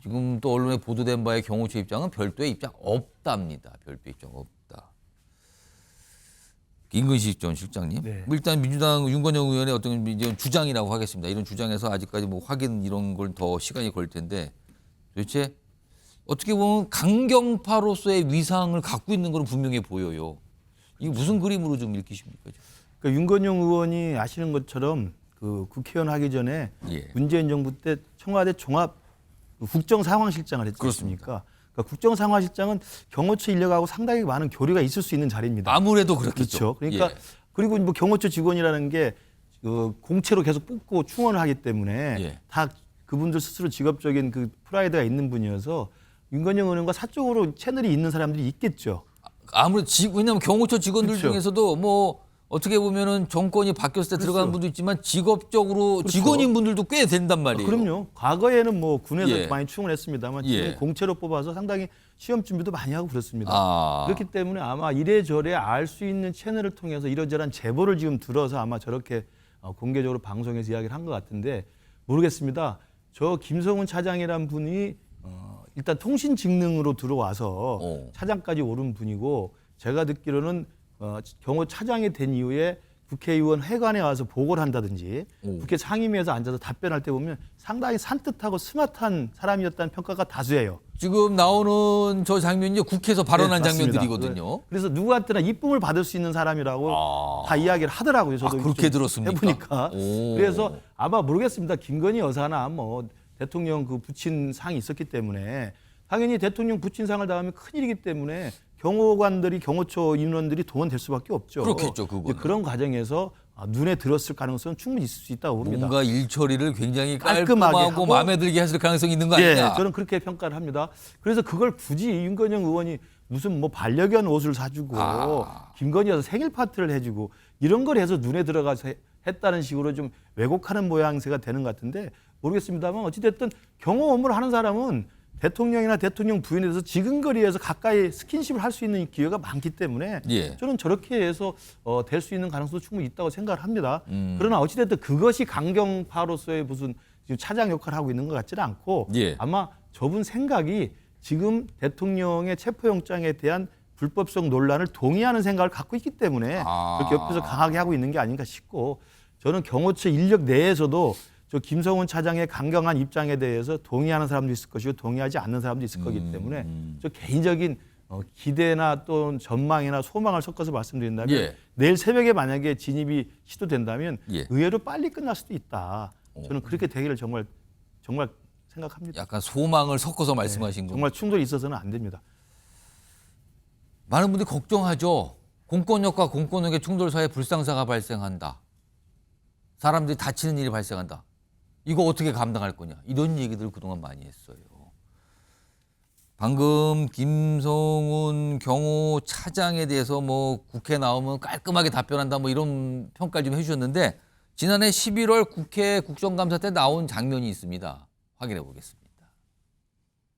지금 또 언론에 보도된 바의 경호처 입장은 별도의 입장 없답니다. 별도의 입장 없다. 임근식 전 실장님. 네. 뭐 일단 민주당 윤건영 의원의 어떤 이제 주장이라고 하겠습니다. 이런 주장에서 아직까지 뭐 확인 이런 걸 더 시간이 걸릴 텐데 도대체 어떻게 보면 강경파로서의 위상을 갖고 있는 건 분명해 보여요. 이게 무슨 그림으로 좀 읽히십니까? 그러니까 윤건영 의원이 아시는 것처럼 그 국회의원 하기 전에 문재인 정부 때 청와대 종합 국정상황실장을 했지 않습니까? 그러니까 국정상황실장은 경호처 인력하고 상당히 많은 교류가 있을 수 있는 자리입니다. 아무래도 그렇겠죠. 그렇죠. 그러니까 그리고 뭐 경호처 직원이라는 게 공채로 계속 뽑고 충원을 하기 때문에 다 그분들 스스로 직업적인 그 프라이드가 있는 분이어서 윤건영 의원과 사적으로 채널이 있는 사람들이 있겠죠. 아무래도 왜냐하면 경호처 직원들 그렇죠. 중에서도 뭐 어떻게 보면은 정권이 바뀌었을 때 들어가는 분도 있지만 직업적으로 그렇죠. 직원인 분들도 꽤 된단 말이에요. 그럼요. 과거에는 뭐 군에서 많이 충원했습니다만 지금 공채로 뽑아서 상당히 시험 준비도 많이 하고 그렇습니다. 그렇기 때문에 아마 이래저래 알 수 있는 채널을 통해서 이러저러한 제보를 지금 들어서 아마 저렇게 공개적으로 방송에서 이야기를 한 것 같은데 모르겠습니다. 저 김성훈 차장이란 분이 일단 통신 직능으로 들어와서 차장까지 오른 분이고 제가 듣기로는 경호 차장이 된 이후에 국회의원 회관에 와서 보고를 한다든지 국회 상임위에서 앉아서 답변할 때 보면 상당히 산뜻하고 스마트한 사람이었다는 평가가 다수예요. 지금 나오는 저 장면이 국회에서 발언한 맞습니다. 장면들이거든요. 그래서 누구한테나 이쁨을 받을 수 있는 사람이라고 다 이야기를 하더라고요. 저도 그렇게 들었습니까? 해보니까. 그래서 아마 모르겠습니다. 김건희 여사나 뭐 대통령 그 부친 상이 있었기 때문에 당연히 대통령 부친 상을 당하면 큰일이기 때문에 경호관들이 경호처 인원들이 동원될 수밖에 없죠. 그렇겠죠. 그거는. 그런 과정에서 눈에 들었을 가능성은 충분히 있을 수 있다고 봅니다. 뭔가 일 처리를 굉장히 깔끔하게 깔끔하고 하고, 마음에 들게 했을 가능성이 있는 거 아니냐. 저는 그렇게 평가를 합니다. 그래서 그걸 굳이 윤건영 의원이 무슨 뭐 반려견 옷을 사주고 김건희 여사 생일 파티를 해주고 이런 걸 해서 눈에 들어가서 했다는 식으로 좀 왜곡하는 모양새가 되는 것 같은데 모르겠습니다만 어찌됐든 경호 업무를 하는 사람은 대통령이나 대통령 부인에 대해서 지근거리에서 가까이 스킨십을 할 수 있는 기회가 많기 때문에 저는 저렇게 해서 될 수 있는 가능성도 충분히 있다고 생각을 합니다. 그러나 어찌됐든 그것이 강경파로서의 무슨 지금 차장 역할을 하고 있는 것 같지는 않고 아마 저분 생각이 지금 대통령의 체포영장에 대한 불법성 논란을 동의하는 생각을 갖고 있기 때문에 그렇게 옆에서 강하게 하고 있는 게 아닌가 싶고 저는 경호처 인력 내에서도 저 김성훈 차장의 강경한 입장에 대해서 동의하는 사람도 있을 것이고 동의하지 않는 사람도 있을 거기 때문에 저 개인적인 기대나 또 전망이나 소망을 섞어서 말씀드린다면 내일 새벽에 만약에 진입이 시도된다면 의외로 빨리 끝날 수도 있다. 저는 그렇게 되기를 정말 생각합니다. 약간 소망을 섞어서 말씀하신 거예요. 정말 충돌이 있어서는 안 됩니다. 많은 분들이 걱정하죠. 공권력과 공권력의 충돌 사이에 불상사가 발생한다. 사람들이 다치는 일이 발생한다. 이거 어떻게 감당할 거냐. 이런 얘기들을 그동안 많이 했어요. 방금 김성훈 경호차장에 대해서 뭐 국회 나오면 깔끔하게 답변한다 뭐 이런 평가를 좀 해주셨는데 지난해 11월 국회 국정감사 때 나온 장면이 있습니다. 확인해 보겠습니다.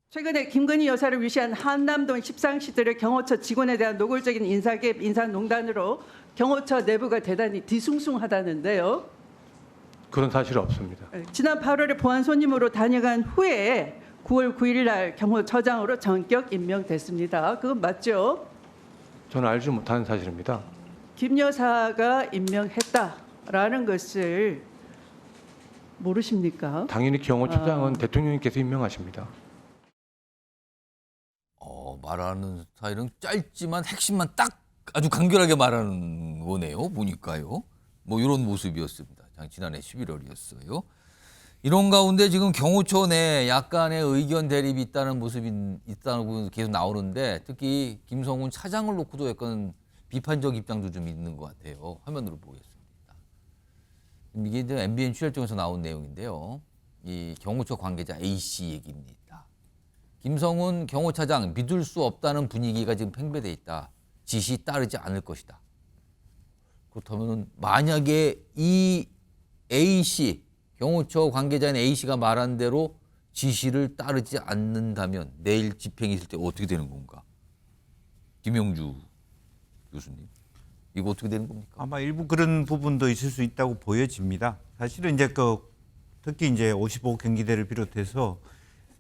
최근에 김건희 여사를 위시한 한남동 십상시설의 경호처 직원에 대한 노골적인 인사개입, 인사농단으로 경호처 내부가 대단히 뒤숭숭하다는데요. 그런 사실은 없습니다. 지난 8월에 보안 손님으로 다녀간 후에 9월 9일 날 경호처장으로 전격 임명됐습니다. 그건 맞죠? 저는 알지 못하는 사실입니다. 김 여사가 임명했다라는 것을 모르십니까? 당연히 경호처장은 대통령님께서 임명하십니다. 말하는 스타일은 짧지만 핵심만 딱 아주 간결하게 말하는 거네요. 보니까요. 뭐 이런 모습이었습니다. 지난해 11월이었어요. 이런 가운데 지금 경호처 내 약간의 의견 대립이 있다는 모습이 있다고 계속 나오는데 특히 김성훈 차장을 놓고도 약간 비판적 입장도 좀 있는 것 같아요. 화면으로 보겠습니다. 이게 이제 MBN 취재통에서 나온 내용인데요. 이 경호처 관계자 A씨 얘기입니다. 김성훈 경호차장 믿을 수 없다는 분위기가 지금 팽배돼 있다. 지시 따르지 않을 것이다. 그렇다면 만약에 이 A씨, 경호처 관계자인 A씨가 말한 대로 지시를 따르지 않는다면 내일 집행이 있을 때 어떻게 되는 건가? 김영주 교수님, 이거 어떻게 되는 겁니까? 아마 일부 그런 부분도 있을 수 있다고 보여집니다. 사실은 이제 특히 이제 55 경기대를 비롯해서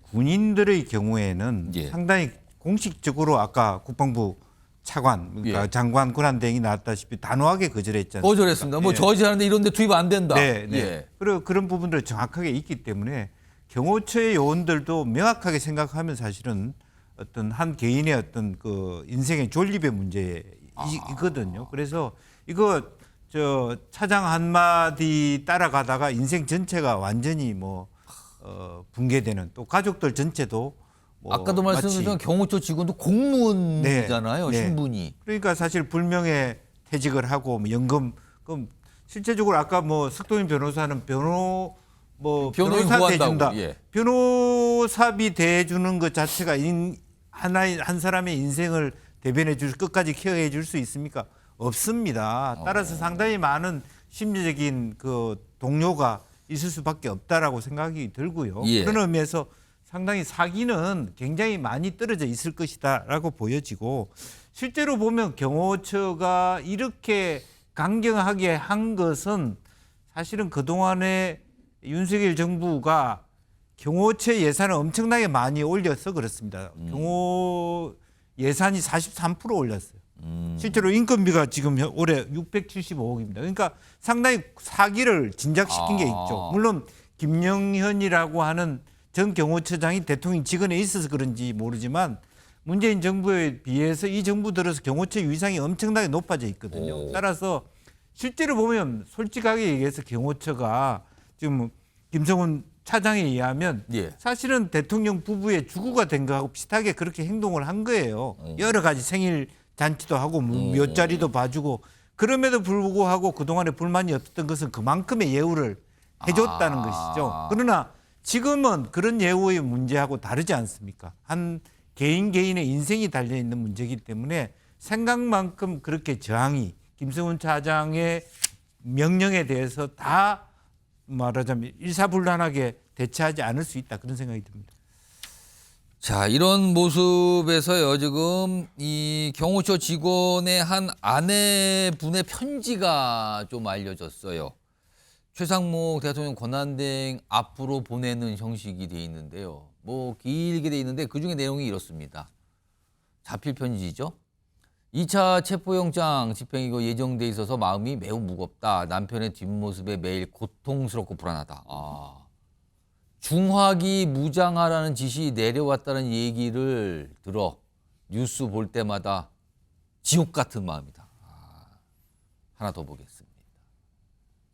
군인들의 경우에는 상당히 공식적으로 아까 국방부 차관, 그러니까 장관 권한대행이 나왔다시피 단호하게 거절했잖아요. 거절했습니다. 뭐 저지하는데 이런 데 투입 안 된다. 네. 그리고 그런 부분들이 정확하게 있기 때문에 경호처의 요원들도 명확하게 생각하면 사실은 어떤 한 개인의 어떤 그 인생의 존립의 문제이거든요. 그래서 이거 차장 한마디 따라가다가 인생 전체가 완전히 붕괴되는, 또 가족들 전체도 아까도 말씀드렸지만 경호처 직원도 공무원이잖아요. 네. 신분이. 그러니까 사실 불명예 퇴직을 하고 연금, 그럼 실제적으로 아까 석동인 변호사는 변호사 대준다. 변호사비 대주는 것 자체가 한 사람의 인생을 대변해 줄, 끝까지 케어해 줄 수 있습니까? 없습니다. 따라서 상당히 많은 심리적인 동요가 있을 수밖에 없다라고 생각이 들고요. 그런 의미에서 상당히 사기는 굉장히 많이 떨어져 있을 것이다라고 보여지고, 실제로 보면 경호처가 이렇게 강경하게 한 것은 사실은 그동안에 윤석열 정부가 경호처 예산을 엄청나게 많이 올려서 그렇습니다. 경호 예산이 43% 올렸어요. 실제로 인건비가 지금 올해 675억입니다. 그러니까 상당히 사기를 진작시킨 게 있죠. 물론 김영현이라고 하는 전 경호처장이 대통령 직원에 있어서 그런지 모르지만 문재인 정부에 비해서 이 정부 들어서 경호처 위상이 엄청나게 높아져 있거든요. 따라서 실제로 보면 솔직하게 얘기해서 경호처가 지금 김성훈 차장에 의하면 사실은 대통령 부부의 주구가 된 거하고 비슷하게 그렇게 행동을 한 거예요. 여러 가지 생일 잔치도 하고 묘자리도 봐주고, 그럼에도 불구하고 그동안에 불만이 없었던 것은 그만큼의 예우를 해줬다는 것이죠. 그러나 지금은 그런 예우의 문제하고 다르지 않습니까? 한 개인의 인생이 달려있는 문제이기 때문에 생각만큼 그렇게 저항이 김성훈 차장의 명령에 대해서 다 말하자면 일사불란하게 대처하지 않을 수 있다, 그런 생각이 듭니다. 자, 이런 모습에서요, 지금 이 경호처 직원의 한 아내분의 편지가 좀 알려졌어요. 최상목 대통령 권한대행 앞으로 보내는 형식이 돼 있는데요. 길게 돼 있는데 그중에 내용이 이렇습니다. 자필 편지죠. 2차 체포영장 집행이 예정돼 있어서 마음이 매우 무겁다. 남편의 뒷모습에 매일 고통스럽고 불안하다. 중화기 무장하라는 지시 내려왔다는 얘기를 들어 뉴스 볼 때마다 지옥 같은 마음이다. 하나 더 보겠습니다.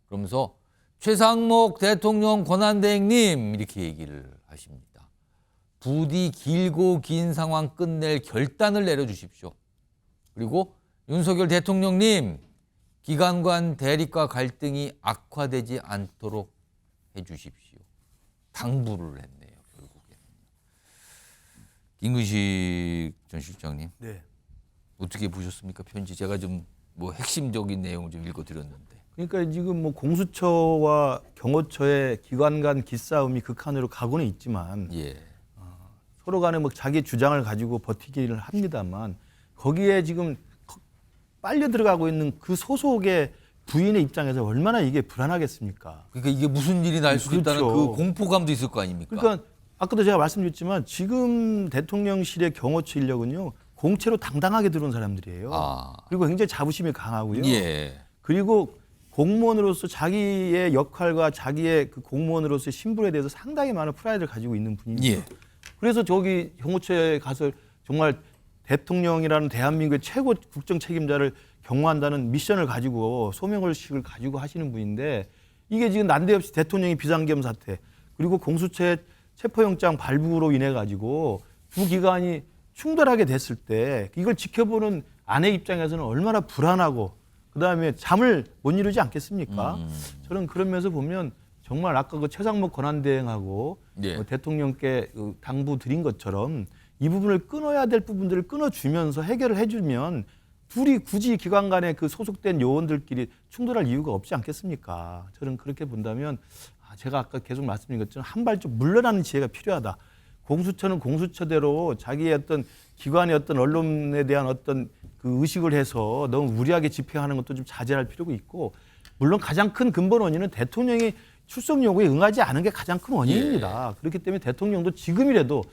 그러면서 최상목 대통령 권한대행님 이렇게 얘기를 하십니다. 부디 길고 긴 상황 끝낼 결단을 내려주십시오. 그리고 윤석열 대통령님, 기관 간 대립과 갈등이 악화되지 않도록 해주십시오. 당부를 했네요, 결국에. 김근식 전 실장님, 네. 어떻게 보셨습니까? 편지 제가 좀 핵심적인 내용을 좀 읽어드렸는데. 그러니까 지금 뭐 공수처와 경호처의 기관 간 기싸움이 극한으로 가고는 있지만 예. 서로 간에 뭐 자기 주장을 가지고 버티기를 합니다만 거기에 지금 빨려 들어가고 있는 그 소속의 부인의 입장에서 얼마나 이게 불안하겠습니까? 그러니까 이게 무슨 일이 날 수도 있다는 그렇죠. 그 공포감도 있을 거 아닙니까? 그러니까 아까도 제가 말씀드렸지만 지금 대통령실의 경호처 인력은요 공채로 당당하게 들어온 사람들이에요. 그리고 굉장히 자부심이 강하고요. 예. 그리고 공무원으로서 자기의 역할과 자기의 그 공무원으로서의 신분에 대해서 상당히 많은 프라이드를 가지고 있는 분입니다. 예. 그래서 저기 경호처에 가서 정말 대통령이라는 대한민국의 최고 국정 책임자를 경호한다는 미션을 가지고 소명의식을 가지고 하시는 분인데 이게 지금 난데없이 대통령이 비상계엄 사태 그리고 공수처의 체포영장 발부로 인해 가지고 두 기관이 충돌하게 됐을 때 이걸 지켜보는 아내 입장에서는 얼마나 불안하고 그다음에 잠을 못 이루지 않겠습니까? 저는 그러면서 보면 정말 아까 그 최상목 권한대행하고 예. 대통령께 당부 드린 것처럼 이 부분을 끊어야 될 부분들을 끊어주면서 해결을 해주면 둘이 굳이 기관 간에 그 소속된 요원들끼리 충돌할 이유가 없지 않겠습니까? 저는 그렇게 본다면 제가 아까 계속 말씀드린 것처럼 한 발 좀 물러나는 지혜가 필요하다. 공수처는 공수처대로 자기의 어떤 기관의 어떤 언론에 대한 어떤 그 의식을 해서 너무 무리하게 집행하는 것도 좀 자제할 필요가 있고 물론 가장 큰 근본 원인은 대통령이 출석 요구에 응하지 않은 게 가장 큰 원인입니다. 그렇기 때문에 대통령도 지금이라도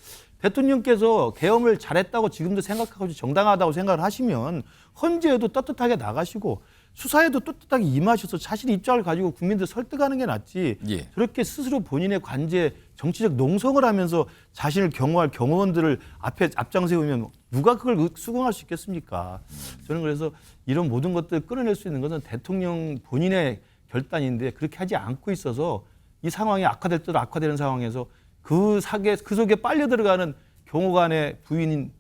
대통령께서 계엄을 잘했다고 지금도 생각하고 정당하다고 생각을 하시면 헌재에도 떳떳하게 나가시고 수사에도 떳떳하게 임하셔서 자신의 입장을 가지고 국민들 설득하는 게 낫지 예. 저렇게 스스로 본인의 관제에 정치적 농성을 하면서 자신을 경호할 경호원들을 앞에 앞장세우면 누가 그걸 수긍할 수 있겠습니까? 저는 그래서 이런 모든 것들을 끌어낼 수 있는 것은 대통령 본인의 결단인데 그렇게 하지 않고 있어서 이 상황이 악화될 대로 악화되는 상황에서 그 속에 빨려 들어가는 경호관의 부인인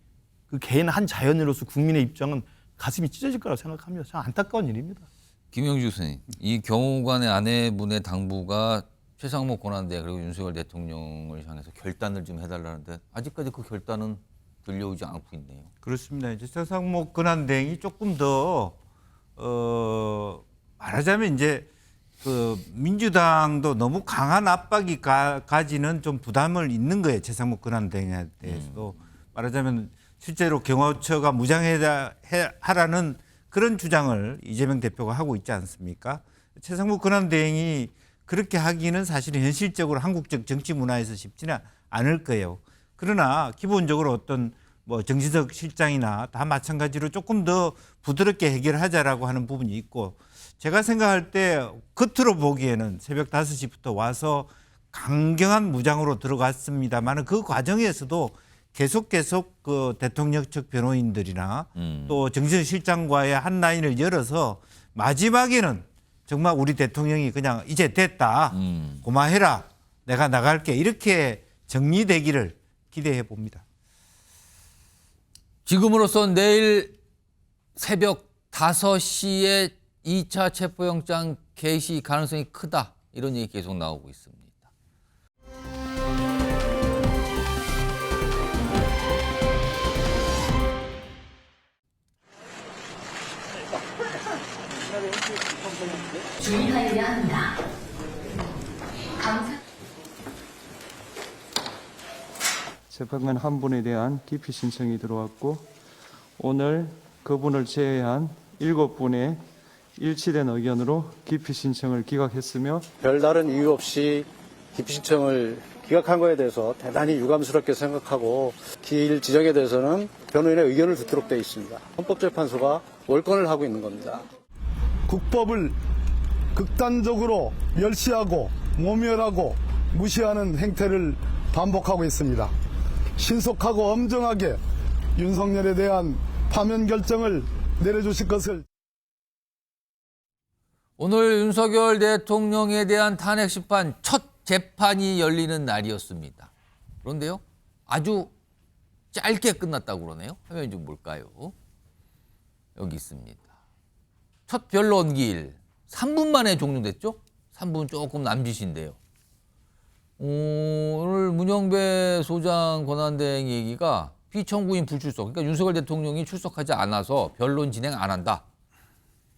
그 개인 한 자연인으로서 국민의 입장은 가슴이 찢어질 거라고 생각합니다. 참 안타까운 일입니다. 김영주 교수님, 이 경호관의 아내분의 당부가 최상목 권한대행 그리고 윤석열 대통령을 향해서 결단을 좀 해달라는데 아직까지 그 결단은 들려오지 않고 있네요. 그렇습니다. 이제 최상목 권한대행이 조금 더 말하자면 이제 그 민주당도 너무 강한 압박이 가지는 좀 부담을 있는 거예요. 최상목 권한대행에 대해서도 말하자면 실제로 경호처가 무장하라는 그런 주장을 이재명 대표가 하고 있지 않습니까? 최상목 권한대행이 그렇게 하기는 사실은 현실적으로 한국적 정치 문화에서 쉽지는 않을 거예요. 그러나 기본적으로 어떤 뭐 정진석 실장이나 다 마찬가지로 조금 더 부드럽게 해결하자라고 하는 부분이 있고 제가 생각할 때 겉으로 보기에는 새벽 5시부터 와서 강경한 무장으로 들어갔습니다만 그 과정에서도 계속 그 대통령 측 변호인들이나 또 정진석 실장과의 한 라인을 열어서 마지막에는 정말 우리 대통령이 그냥 이제 됐다. 고마해라. 내가 나갈게. 이렇게 정리되기를 기대해 봅니다. 지금으로서 내일 새벽 5시에 2차 체포영장 개시 가능성이 크다. 이런 얘기 계속 나오고 있습니다. 주의하여야 합니다. 재판관 한 분에 대한 기피 신청이 들어왔고 오늘 그분을 제외한 7분의 일치된 의견으로 기피 신청을 기각했으며 별다른 이유 없이 기피 신청을 기각한 거에 대해서 대단히 유감스럽게 생각하고 기일 지정에 대해서는 변호인의 의견을 듣도록 되어 있습니다. 헌법재판소가 월권을 하고 있는 겁니다. 국법을 극단적으로 멸시하고 모멸하고 무시하는 행태를 반복하고 있습니다. 신속하고 엄정하게 윤석열에 대한 파면 결정을 내려주실 것을. 오늘 윤석열 대통령에 대한 탄핵심판 첫 재판이 열리는 날이었습니다. 그런데요, 아주 짧게 끝났다고 그러네요. 화면이 좀 뭘까요? 여기 있습니다. 첫 변론기일 3분 만에 종료됐죠? 3분 조금 남짓인데요. 오늘 문영배 소장 권한대행 얘기가 피청구인 불출석, 그러니까 윤석열 대통령이 출석하지 않아서 변론 진행 안 한다.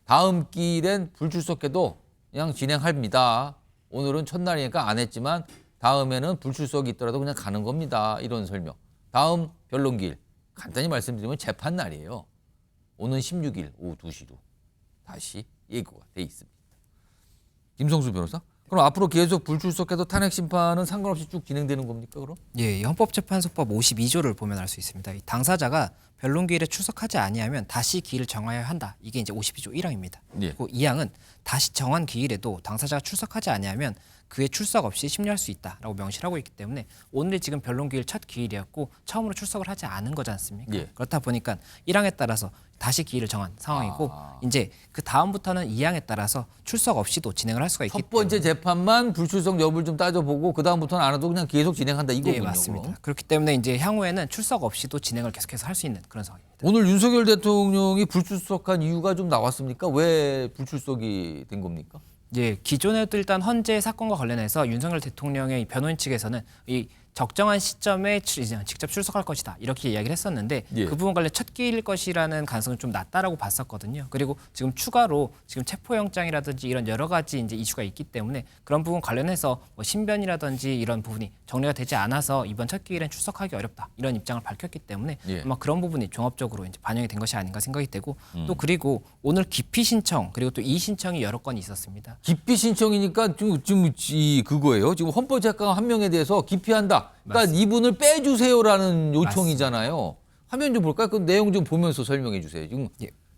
다음 기일엔 불출석해도 그냥 진행합니다. 오늘은 첫날이니까 안 했지만 다음에는 불출석이 있더라도 그냥 가는 겁니다. 이런 설명. 다음 변론기일 간단히 말씀드리면 재판 날이에요. 오는 16일 오후 2시로 다시 예고가 돼 있습니다. 김성수 변호사? 그럼 앞으로 계속 불출석해도 탄핵 심판은 상관없이 쭉 진행되는 겁니까, 그럼? 예, 이 헌법재판소법 52조를 보면 알 수 있습니다. 이 당사자가 변론 기일에 출석하지 아니하면 다시 기일을 정하여야 한다. 이게 이제 52조 1항입니다. 예. 그리고 2항은 다시 정한 기일에도 당사자가 출석하지 아니하면 그의 출석 없이 심리할 수 있다라고 명시를 하고 있기 때문에 오늘이 지금 변론 기일 첫 기일이었고 처음으로 출석을 하지 않은 거지 않습니까? 예. 그렇다 보니까 1항에 따라서 다시 기일을 정한 상황이고 이제 그 다음부터는 2항에 따라서 출석 없이도 진행을 할 수가 있기 첫 번째 재판만 불출석 여부를 좀 따져보고 그 다음부터는 안 해도 그냥 계속 진행한다 이거군요. 예, 맞습니다. 그렇기 때문에 이제 향후에는 출석 없이도 진행을 계속해서 할 수 있는 그런 상황입니다. 오늘 윤석열 대통령이 불출석한 이유가 좀 나왔습니까? 왜 불출석이 된 겁니까? 예, 기존에도 일단 헌재 사건과 관련해서 윤석열 대통령의 변호인 측에서는 이 적정한 시점에 직접 출석할 것이다 이렇게 이야기를 했었는데 예. 그 부분 관련 첫 기일일 것이라는 가능성은 좀 낮다라고 봤었거든요. 그리고 지금 추가로 지금 체포영장이라든지 이런 여러 가지 이제 이슈가 있기 때문에 그런 부분 관련해서 뭐 신변이라든지 이런 부분이 정리가 되지 않아서 이번 첫 기일엔 출석하기 어렵다 이런 입장을 밝혔기 때문에 예. 아마 그런 부분이 종합적으로 이제 반영이 된 것이 아닌가 생각이 되고 또 그리고 오늘 기피 신청 그리고 또 이의 신청이 여러 건이 있었습니다. 기피 신청이니까 지금 그거예요. 지금 헌법재판관 한 명에 대해서 기피한다. 그러니까 맞습니다. 이분을 빼주세요라는 요청이잖아요. 화면 좀 볼까요? 그 내용 좀 보면서 설명해 주세요. 지금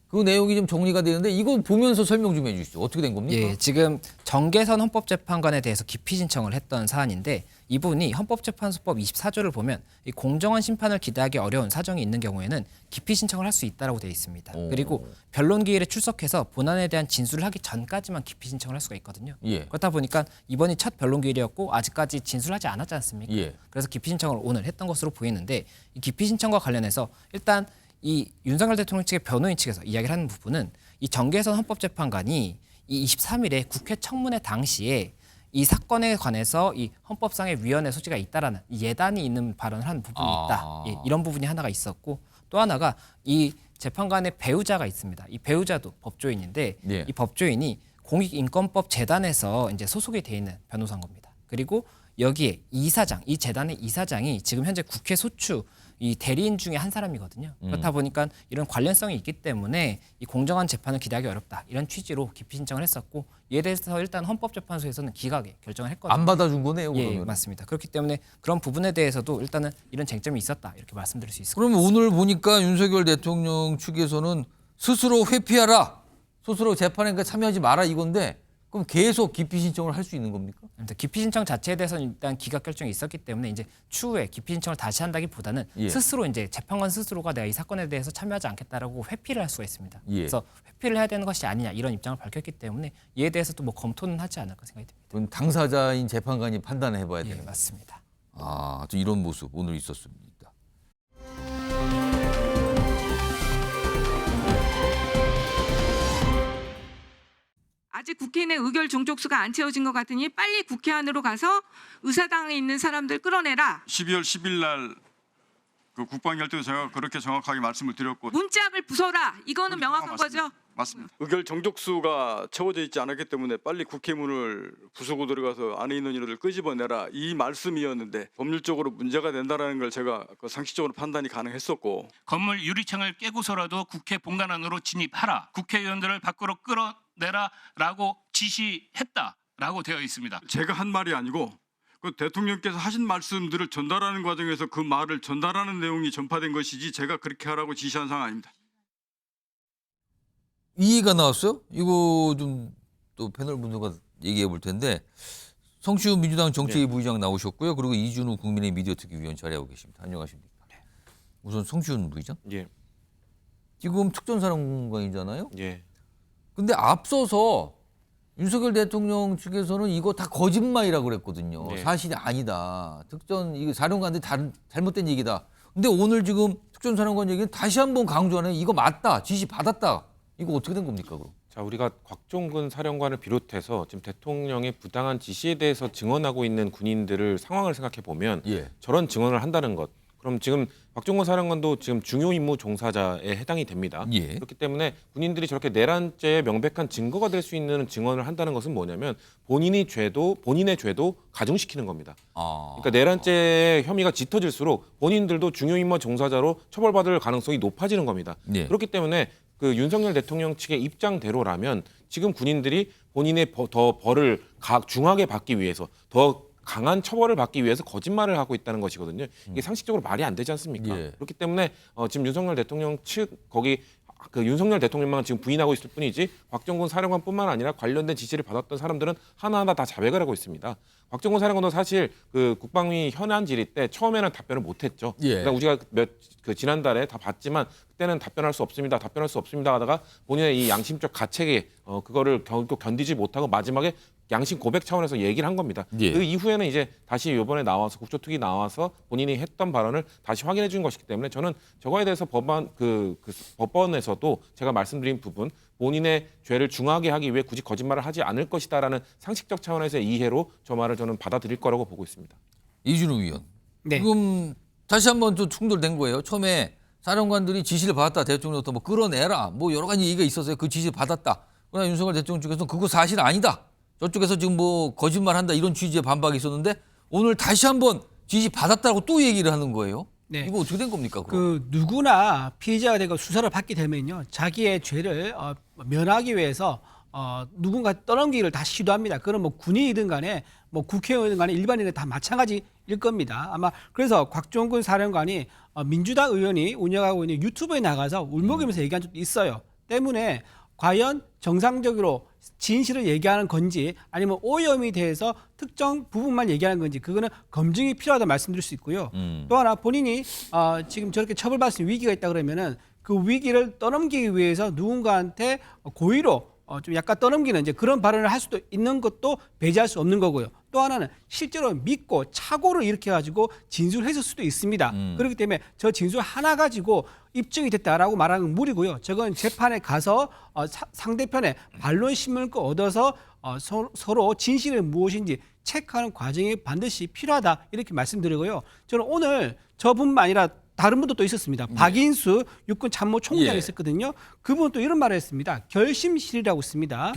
그 내용이 좀 정리가 되는데 이거 보면서 설명 좀 해주시죠. 어떻게 된 겁니까? 예, 지금 정계선 헌법재판관에 대해서 기피 신청을 했던 사안인데 이분이 헌법재판소법 24조를 보면 이 공정한 심판을 기대하기 어려운 사정이 있는 경우에는 기피 신청을 할 수 있다라고 되어 있습니다. 그리고 변론 기일에 출석해서 본안에 대한 진술을 하기 전까지만 기피 신청을 할 수가 있거든요. 예. 그렇다 보니까 이번이 첫 변론 기일이었고 아직까지 진술하지 않았지 않습니까? 예. 그래서 기피 신청을 오늘 했던 것으로 보이는데 이 기피 신청과 관련해서 일단 이 윤석열 대통령 측의 변호인 측에서 이야기를 하는 부분은 이 정계선 헌법재판관이 이 23일에 국회 청문회 당시에 이 사건에 관해서 이 헌법상의 위헌의 소지가 있다라는 예단이 있는 발언을 한 부분이 있다. 예, 이런 부분이 하나가 있었고 또 하나가 이 재판관의 배우자가 있습니다. 이 배우자도 법조인인데 예. 이 법조인이 공익인권법 재단에서 이제 소속이 돼 있는 변호사인 겁니다. 그리고 여기에 이사장, 이 재단의 이사장이 지금 현재 국회 소추 이 대리인 중에 한 사람이거든요. 그렇다 보니까 이런 관련성이 있기 때문에 이 공정한 재판을 기대하기 어렵다. 이런 취지로 기피 신청을 했었고 이에 대해서 일단 헌법재판소에서는 기각에 결정을 했거든요. 안 받아준 거네요. 예, 그러면. 맞습니다. 그렇기 때문에 그런 부분에 대해서도 일단은 이런 쟁점이 있었다. 이렇게 말씀드릴 수 있을 것 그러면 오늘 보니까 윤석열 대통령 측에서는 스스로 회피하라. 스스로 재판에 참여하지 마라 이건데 그럼 계속 기피 신청을 할 수 있는 겁니까? 기피 신청 자체에 대해서는 일단 기각 결정이 있었기 때문에 이제 추후에 기피 신청을 다시 한다기보다는 예. 스스로 이제 재판관 스스로가 내가 이 사건에 대해서 참여하지 않겠다라고 회피를 할 수가 있습니다. 예. 그래서 회피를 해야 되는 것이 아니냐 이런 입장을 밝혔기 때문에 이에 대해서도 뭐 검토는 하지 않을까 생각이 듭니다. 그건 당사자인 재판관이 판단을 해봐야 예, 되는 맞습니다. 아, 또 이런 모습 오늘 있었습니다. 아직 국회 내 의결 종족수가 안 채워진 것 같으니 빨리 국회 안으로 가서 의사당에 있는 사람들 끌어내라. 12월 10일 날 그 국방결정 제가 그렇게 정확하게 말씀을 드렸고 문짝을 부숴라. 이거는 명확한 거죠? 맞습니다. 의결 정족수가 채워져 있지 않았기 때문에 빨리 국회 문을 부수고 들어가서 안에 있는 인원을 끄집어내라 이 말씀이었는데 법률적으로 문제가 된다라는 걸 제가 그 상식적으로 판단이 가능했었고 건물 유리창을 깨고서라도 국회 본관 안으로 진입하라. 국회의원들을 밖으로 끌어내라라고 지시했다라고 되어 있습니다. 제가 한 말이 아니고 그 대통령께서 하신 말씀들을 전달하는 과정에서 그 말을 전달하는 내용이 전파된 것이지 제가 그렇게 하라고 지시한 상황 아닙니다. 이의가 나왔어요? 이거 좀 또 패널 분들과 얘기해 볼 텐데 성시훈 민주당 정책위 부의장 나오셨고요. 그리고 이준우 국민의힘 미디어특위위원 자리하고 계십니다. 안녕하십니까? 우선 성시훈 부의장. 예. 지금 특전사령관이잖아요. 예. 근데 앞서서 윤석열 대통령 측에서는 이거 다 거짓말이라고 그랬거든요. 네. 사실이 아니다. 특전 이거 사령관들 잘못된 얘기다. 근데 오늘 지금 특전사령관 얘기는 다시 한번 강조하네. 이거 맞다. 지시 받았다. 이거 어떻게 된 겁니까, 그럼? 자, 우리가 곽종근 사령관을 비롯해서 지금 대통령의 부당한 지시에 대해서 증언하고 있는 군인들을 상황을 생각해 보면 예. 저런 증언을 한다는 것 그럼 지금 박종건 사령관도 지금 중요 임무 종사자에 해당이 됩니다. 예. 그렇기 때문에 군인들이 저렇게 내란죄의 명백한 증거가 될 수 있는 증언을 한다는 것은 뭐냐면 본인의 죄도 가중시키는 겁니다. 그러니까 내란죄의 혐의가 짙어질수록 본인들도 중요 임무 종사자로 처벌받을 가능성이 높아지는 겁니다. 예. 그렇기 때문에 그 윤석열 대통령 측의 입장대로라면 지금 군인들이 본인의 더 벌을 중하게 받기 위해서 더 강한 처벌을 받기 위해서 거짓말을 하고 있다는 것이거든요. 이게 상식적으로 말이 안 되지 않습니까? 예. 그렇기 때문에 지금 윤석열 대통령 측 거기 그 윤석열 대통령만 지금 부인하고 있을 뿐이지 곽정근 사령관뿐만 아니라 관련된 지시를 받았던 사람들은 하나하나 다 자백을 하고 있습니다. 곽정근 사령관도 사실 그 국방위 현안 질의 때 처음에는 답변을 못했죠. 예. 그러니까 우리가 지난달에 다 봤지만 그때는 답변할 수 없습니다. 하다가 본인의 이 양심적 가책에 그거를 결국 견디지 못하고 마지막에 양심 고백 차원에서 얘기를 한 겁니다. 예. 그 이후에는 이제 다시 이번에 나와서 국조특위 나와서 본인이 했던 발언을 다시 확인해 준 것이기 때문에 저는 저거에 대해서 법원에서도 제가 말씀드린 부분 본인의 죄를 중하게 하기 위해 굳이 거짓말을 하지 않을 것이다라는 상식적 차원에서의 이해로 저 말을 저는 받아들일 거라고 보고 있습니다. 이준우 위원. 네. 지금 다시 한번 좀 충돌된 거예요. 처음에 사령관들이 지시를 받았다. 대통령부터 뭐 끌어내라. 뭐 여러 가지 얘기가 있었어요. 그 지시를 받았다. 그러나 윤석열 대통령 쪽에서는 그거 사실 아니다. 저쪽에서 지금 뭐 거짓말한다 이런 취지의 반박이 있었는데 오늘 다시 한번 지시 받았다고 또 얘기를 하는 거예요. 네. 이거 어떻게 된 겁니까? 그럼? 그 누구나 피의자가 되고 수사를 받게 되면요, 자기의 죄를 면하기 위해서 누군가 떠넘기기를 다 시도합니다. 그건 뭐 군인이든 간에 뭐 국회의원이든 간에 일반인은 다 마찬가지일 겁니다. 아마 그래서 곽종근 사령관이 민주당 의원이 운영하고 있는 유튜브에 나가서 울먹이면서 얘기한 적도 있어요. 때문에 과연 정상적으로 진실을 얘기하는 건지 아니면 오염이 돼서 특정 부분만 얘기하는 건지 그거는 검증이 필요하다고 말씀드릴 수 있고요. 또 하나 본인이 지금 저렇게 처벌받을 수 있는 위기가 있다 그러면은 그 위기를 떠넘기기 위해서 누군가한테 고의로 좀 약간 떠넘기는 이제 그런 발언을 할 수도 있는 것도 배제할 수 없는 거고요. 또 하나는 실제로 믿고 착오를 일으켜가지고 진술했을 수도 있습니다. 그렇기 때문에 저 진술 하나 가지고 입증이 됐다라고 말하는 건 무리고요. 저건 재판에 가서 상대편의 반론 신문을 얻어서 서로 진실이 무엇인지 체크하는 과정이 반드시 필요하다 이렇게 말씀드리고요. 저는 오늘 저분만 아니라 다른 분도 또 있었습니다. 박인수 육군 참모총장이 있었거든요. 그분은 또 이런 말을 했습니다. 결심실이라고 있습니다.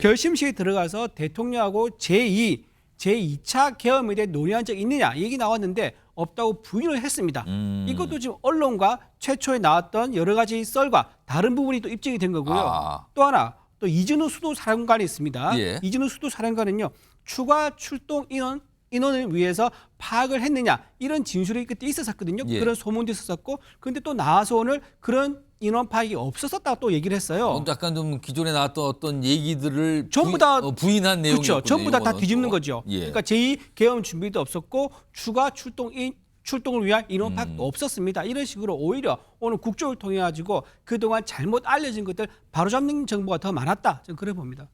결심실에 들어가서 대통령하고 제2차 계엄에 대해 논의한 적이 있느냐 얘기 나왔는데 없다고 부인을 했습니다. 이것도 지금 언론과 최초에 나왔던 여러 가지 썰과 다른 부분이 또 입증이 된 거고요. 또 하나 또 이진우 수도사령관이 있습니다. 이진우 수도사령관은요. 추가 출동 인원을 위해서 파악을 했느냐 이런 진술이 그때 있었거든요. 그런 소문도 있었고 그런데 또 나와서 오늘 그런 인원 파악이 없었다고 또 얘기를 했어요. 약간 좀 기존에 나왔던 어떤 얘기들을 전부 다 부인한 내용이었군요. 그렇죠. 전부 다 뒤집는 거죠. 그러니까 제2계엄 준비도 없었고 추가 출동을 위한 인원 파악도 없었습니다. 이런 식으로 오히려 오늘 국조를 통해 가지고 그동안 잘못 알려진 것들 바로잡는 정보가 더 많았다. 저는 그래 봅니다.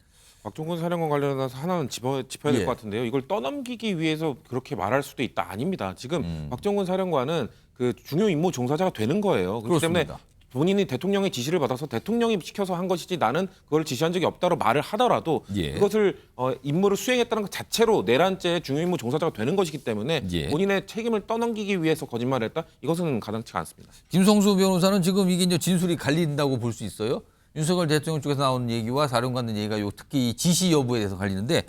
박종근 사령관 관련해서 하나는 짚어야 될 것 같은데요. 이걸 떠넘기기 위해서 그렇게 말할 수도 있다. 아닙니다. 지금 박종근 사령관은 그 중요 임무 종사자가 되는 거예요. 그렇기 때문에 본인이 대통령의 지시를 받아서 대통령이 시켜서 한 것이지 나는 그걸 지시한 적이 없다로 말을 하더라도 그것을 임무를 수행했다는 것 자체로 내란죄의 중요 임무 종사자가 되는 것이기 때문에 본인의 책임을 떠넘기기 위해서 거짓말을 했다. 이것은 가당치가 않습니다. 김성수 변호사는 지금 이게 이제 진술이 갈린다고 볼 수 있어요. 윤석열 대통령 쪽에서 나오는 얘기와 사령관의 얘기가 특히 이 지시 여부에 대해서 갈리는데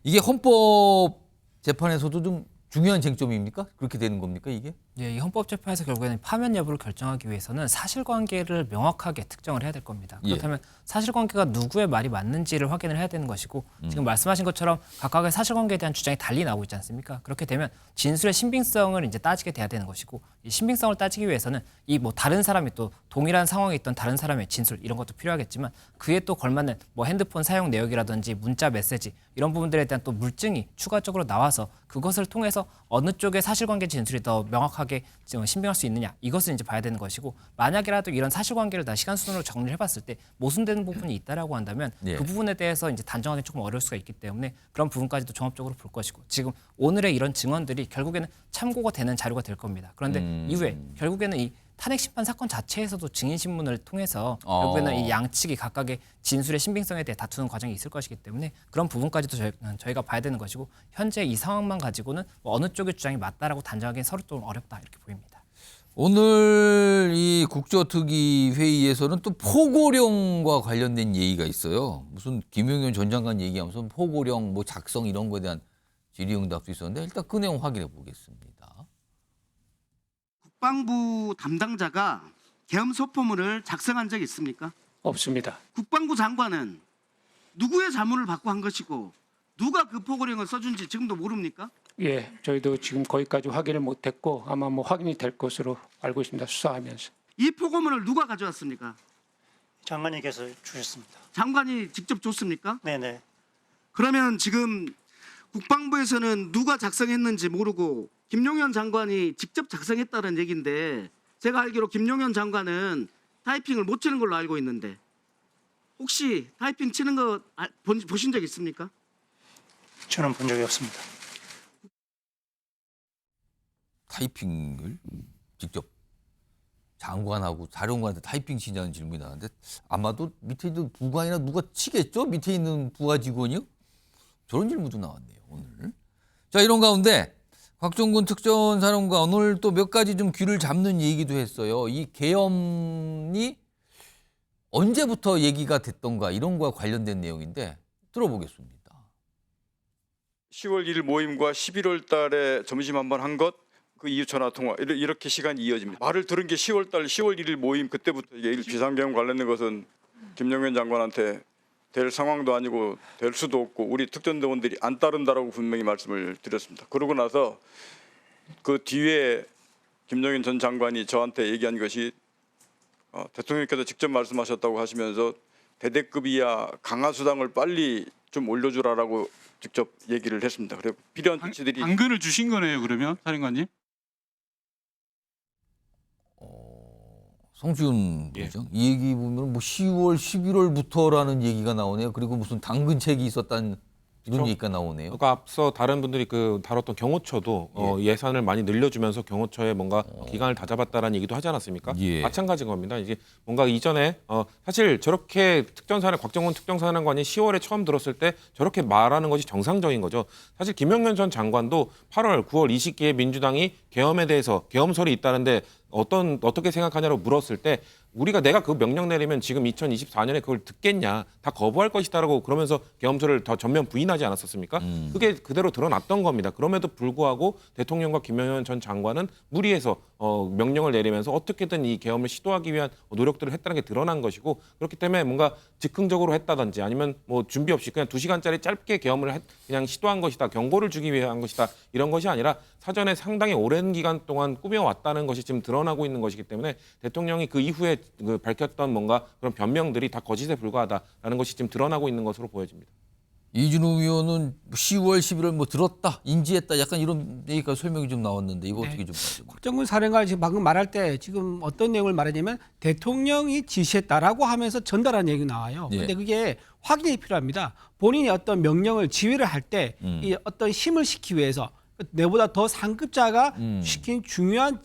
이게 헌법 재판에서도 좀 중요한 쟁점입니까? 그렇게 되는 겁니까 이게? 이 헌법재판에서 결국에는 파면 여부를 결정하기 위해서는 사실관계를 명확하게 특정을 해야 될 겁니다. 그렇다면 사실관계가 누구의 말이 맞는지를 확인을 해야 되는 것이고 지금 말씀하신 것처럼 각각의 사실관계에 대한 주장이 달리 나오고 있지 않습니까? 그렇게 되면 진술의 신빙성을 이제 따지게 돼야 되는 것이고 이 신빙성을 따지기 위해서는 이 뭐 다른 사람이 또 동일한 상황에 있던 다른 사람의 진술 이런 것도 필요하겠지만 그에 또 걸맞는 뭐 핸드폰 사용 내역이라든지 문자 메시지 이런 부분들에 대한 또 물증이 추가적으로 나와서 그것을 통해서 어느 쪽의 사실관계 진술이 더 명확하게 신빙할 수 있느냐 이것을 이제 봐야 되는 것이고 만약이라도 이런 사실관계를 다 시간 순으로 정리를 해봤을 때 모순되는 부분이 있다라고 한다면 그 부분에 대해서 이제 단정하기 조금 어려울 수가 있기 때문에 그런 부분까지도 종합적으로 볼 것이고 지금 오늘의 이런 증언들이 결국에는 참고가 되는 자료가 될 겁니다. 그런데 이후에 결국에는 이 탄핵 심판 사건 자체에서도 증인 신문을 통해서 결국에는 이 양측이 각각의 진술의 신빙성에 대해 다투는 과정이 있을 것이기 때문에 그런 부분까지도 저희가 봐야 되는 것이고 현재 이 상황만 가지고는 어느 쪽의 주장이 맞다라고 단정하기는 서로 좀 어렵다 이렇게 보입니다. 오늘 이 국조특위 회의에서는 또 포고령과 관련된 얘기가 있어요. 무슨 김용현 전 장관 얘기하면서 포고령 뭐 작성 이런 거에 대한 질의응답도 있었는데 일단 그 내용 확인해 보겠습니다. 국방부 담당자가 계엄 소포문을 작성한 적이 있습니까? 없습니다. 국방부 장관은 누구의 자문을 받고 한 것이고 누가 그 포고령을 써준지 지금도 모릅니까? 예, 저희도 지금 거기까지 확인을 못했고 아마 뭐 확인이 될 것으로 알고 있습니다. 수사하면서. 이 포고문을 누가 가져왔습니까? 장관님께서 주셨습니다. 장관이 직접 줬습니까? 네네. 그러면 지금 국방부에서는 누가 작성했는지 모르고 김용현 장관이 직접 작성했다는 얘기인데 제가 알기로 김용현 장관은 타이핑을 못 치는 걸로 알고 있는데 혹시 타이핑 치는 거 보신 적 있습니까? 저는 본 적이 없습니다. 타이핑을 직접 장관하고 사령관한테 타이핑 치냐는 질문이 나왔는데 아마도 밑에 있는 부관이나 누가 치겠죠? 밑에 있는 부하 직원이요? 저런 질문도 나왔네요, 오늘. 자, 이런 가운데 곽종근 특전사령관 오늘 또 몇 가지 좀 귀를 잡는 얘기도 했어요. 이 계엄이 언제부터 얘기가 됐던가 이런 거와 관련된 내용인데 들어보겠습니다. 10월 1일 모임과 11월 달에 점심 한번 한 것, 그 이후 전화 통화 이렇게 시간이 이어집니다. 말을 들은 게 10월 1일 모임 그때부터 이게 비상계엄 관련된 것은 김용현 장관한테 될 상황도 아니고 될 수도 없고 우리 특전대원들이 안 따른다라고 분명히 말씀을 드렸습니다. 그러고 나서 그 뒤에 김용현 전 장관이 저한테 얘기한 것이 대통령께서 직접 말씀하셨다고 하시면서 대대급 이하 강화수당을 빨리 좀 올려주라라고 직접 얘기를 했습니다. 그리고 필요한 조치들이 당근을 주신 거네요, 그러면 사령관님? 성준 부장 이 얘기 보면 뭐 10월, 11월부터라는 얘기가 나오네요. 그리고 무슨 당근책이 있었다는 이런 얘기가 나오네요. 그러니까 앞서 다른 분들이 그 다뤘던 경호처도 예산을 많이 늘려주면서 경호처에 뭔가 기간을 다 잡았다라는 얘기도 하지 않았습니까? 마찬가지인 겁니다. 이제 뭔가 이전에 사실 저렇게 곽정훈 특전사령관이 10월에 처음 들었을 때 저렇게 말하는 것이 정상적인 거죠. 사실 김용현 전 장관도 8월, 9월 이 시기에 민주당이 계엄에 대해서 계엄설이 있다는데 어떻게 생각하냐고 물었을 때 내가 그 명령 내리면 지금 2024년에 그걸 듣겠냐, 다 거부할 것이다라고 그러면서 계엄설을 더 전면 부인하지 않았었습니까? 그게 그대로 드러났던 겁니다. 그럼에도 불구하고 대통령과 김용현 전 장관은 무리해서 명령을 내리면서 어떻게든 이 계엄을 시도하기 위한 노력들을 했다는 게 드러난 것이고 그렇기 때문에 뭔가 즉흥적으로 했다든지 아니면 뭐 준비 없이 그냥 2시간짜리 짧게 계엄을 그냥 시도한 것이다, 경고를 주기 위해 한 것이다 이런 것이 아니라 사전에 상당히 오랜 기간 동안 꾸며왔다는 것이 지금 드러나고 있는 것이기 때문에 대통령이 그 이후에 밝혔던 뭔가 그런 변명들이 다 거짓에 불과하다라는 것이 지금 드러나고 있는 것으로 보여집니다. 이준호 의원은 10월, 11월 뭐 들었다, 인지했다 약간 이런 얘기가 설명이 좀 나왔는데 이거 어떻게 좀 봐요? 곽정근 사령관이 지금 방금 말할 때 지금 어떤 내용을 말하냐면 대통령이 지시했다라고 하면서 전달한 얘기가 나와요. 그런데 그게 확인이 필요합니다. 본인이 어떤 명령을 지휘를 할 때 이 어떤 힘을 시키기 위해서 내보다 더 상급자가 시킨 중요한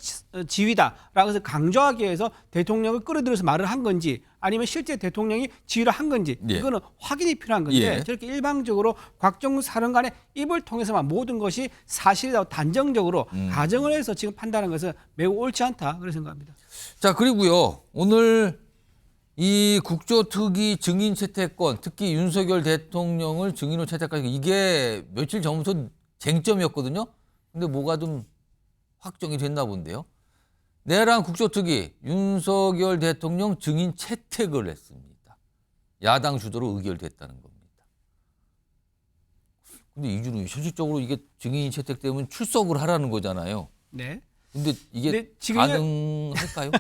지휘다라고 해서 강조하기 위해서 대통령을 끌어들여서 말을 한 건지 아니면 실제 대통령이 지휘를 한 건지 이거는 확인이 필요한 건데 저렇게 일방적으로 곽정근 사령관의 입을 통해서만 모든 것이 사실이라고 단정적으로 가정을 해서 지금 판단하는 것은 매우 옳지 않다 그렇게 생각합니다. 자, 그리고요 오늘 이 국조특위 증인 채택권, 특히 윤석열 대통령을 증인으로 채택하는 이게 며칠 전부터 쟁점이었거든요. 근데 뭐가 좀 확정이 됐나 본데요. 내란 국조특위 윤석열 대통령 증인 채택을 했습니다. 야당 주도로 의결됐다는 겁니다. 근데 이준호 현실적으로 이게 증인이 채택되면 출석을 하라는 거잖아요. 네. 근데 이게 가능할까요?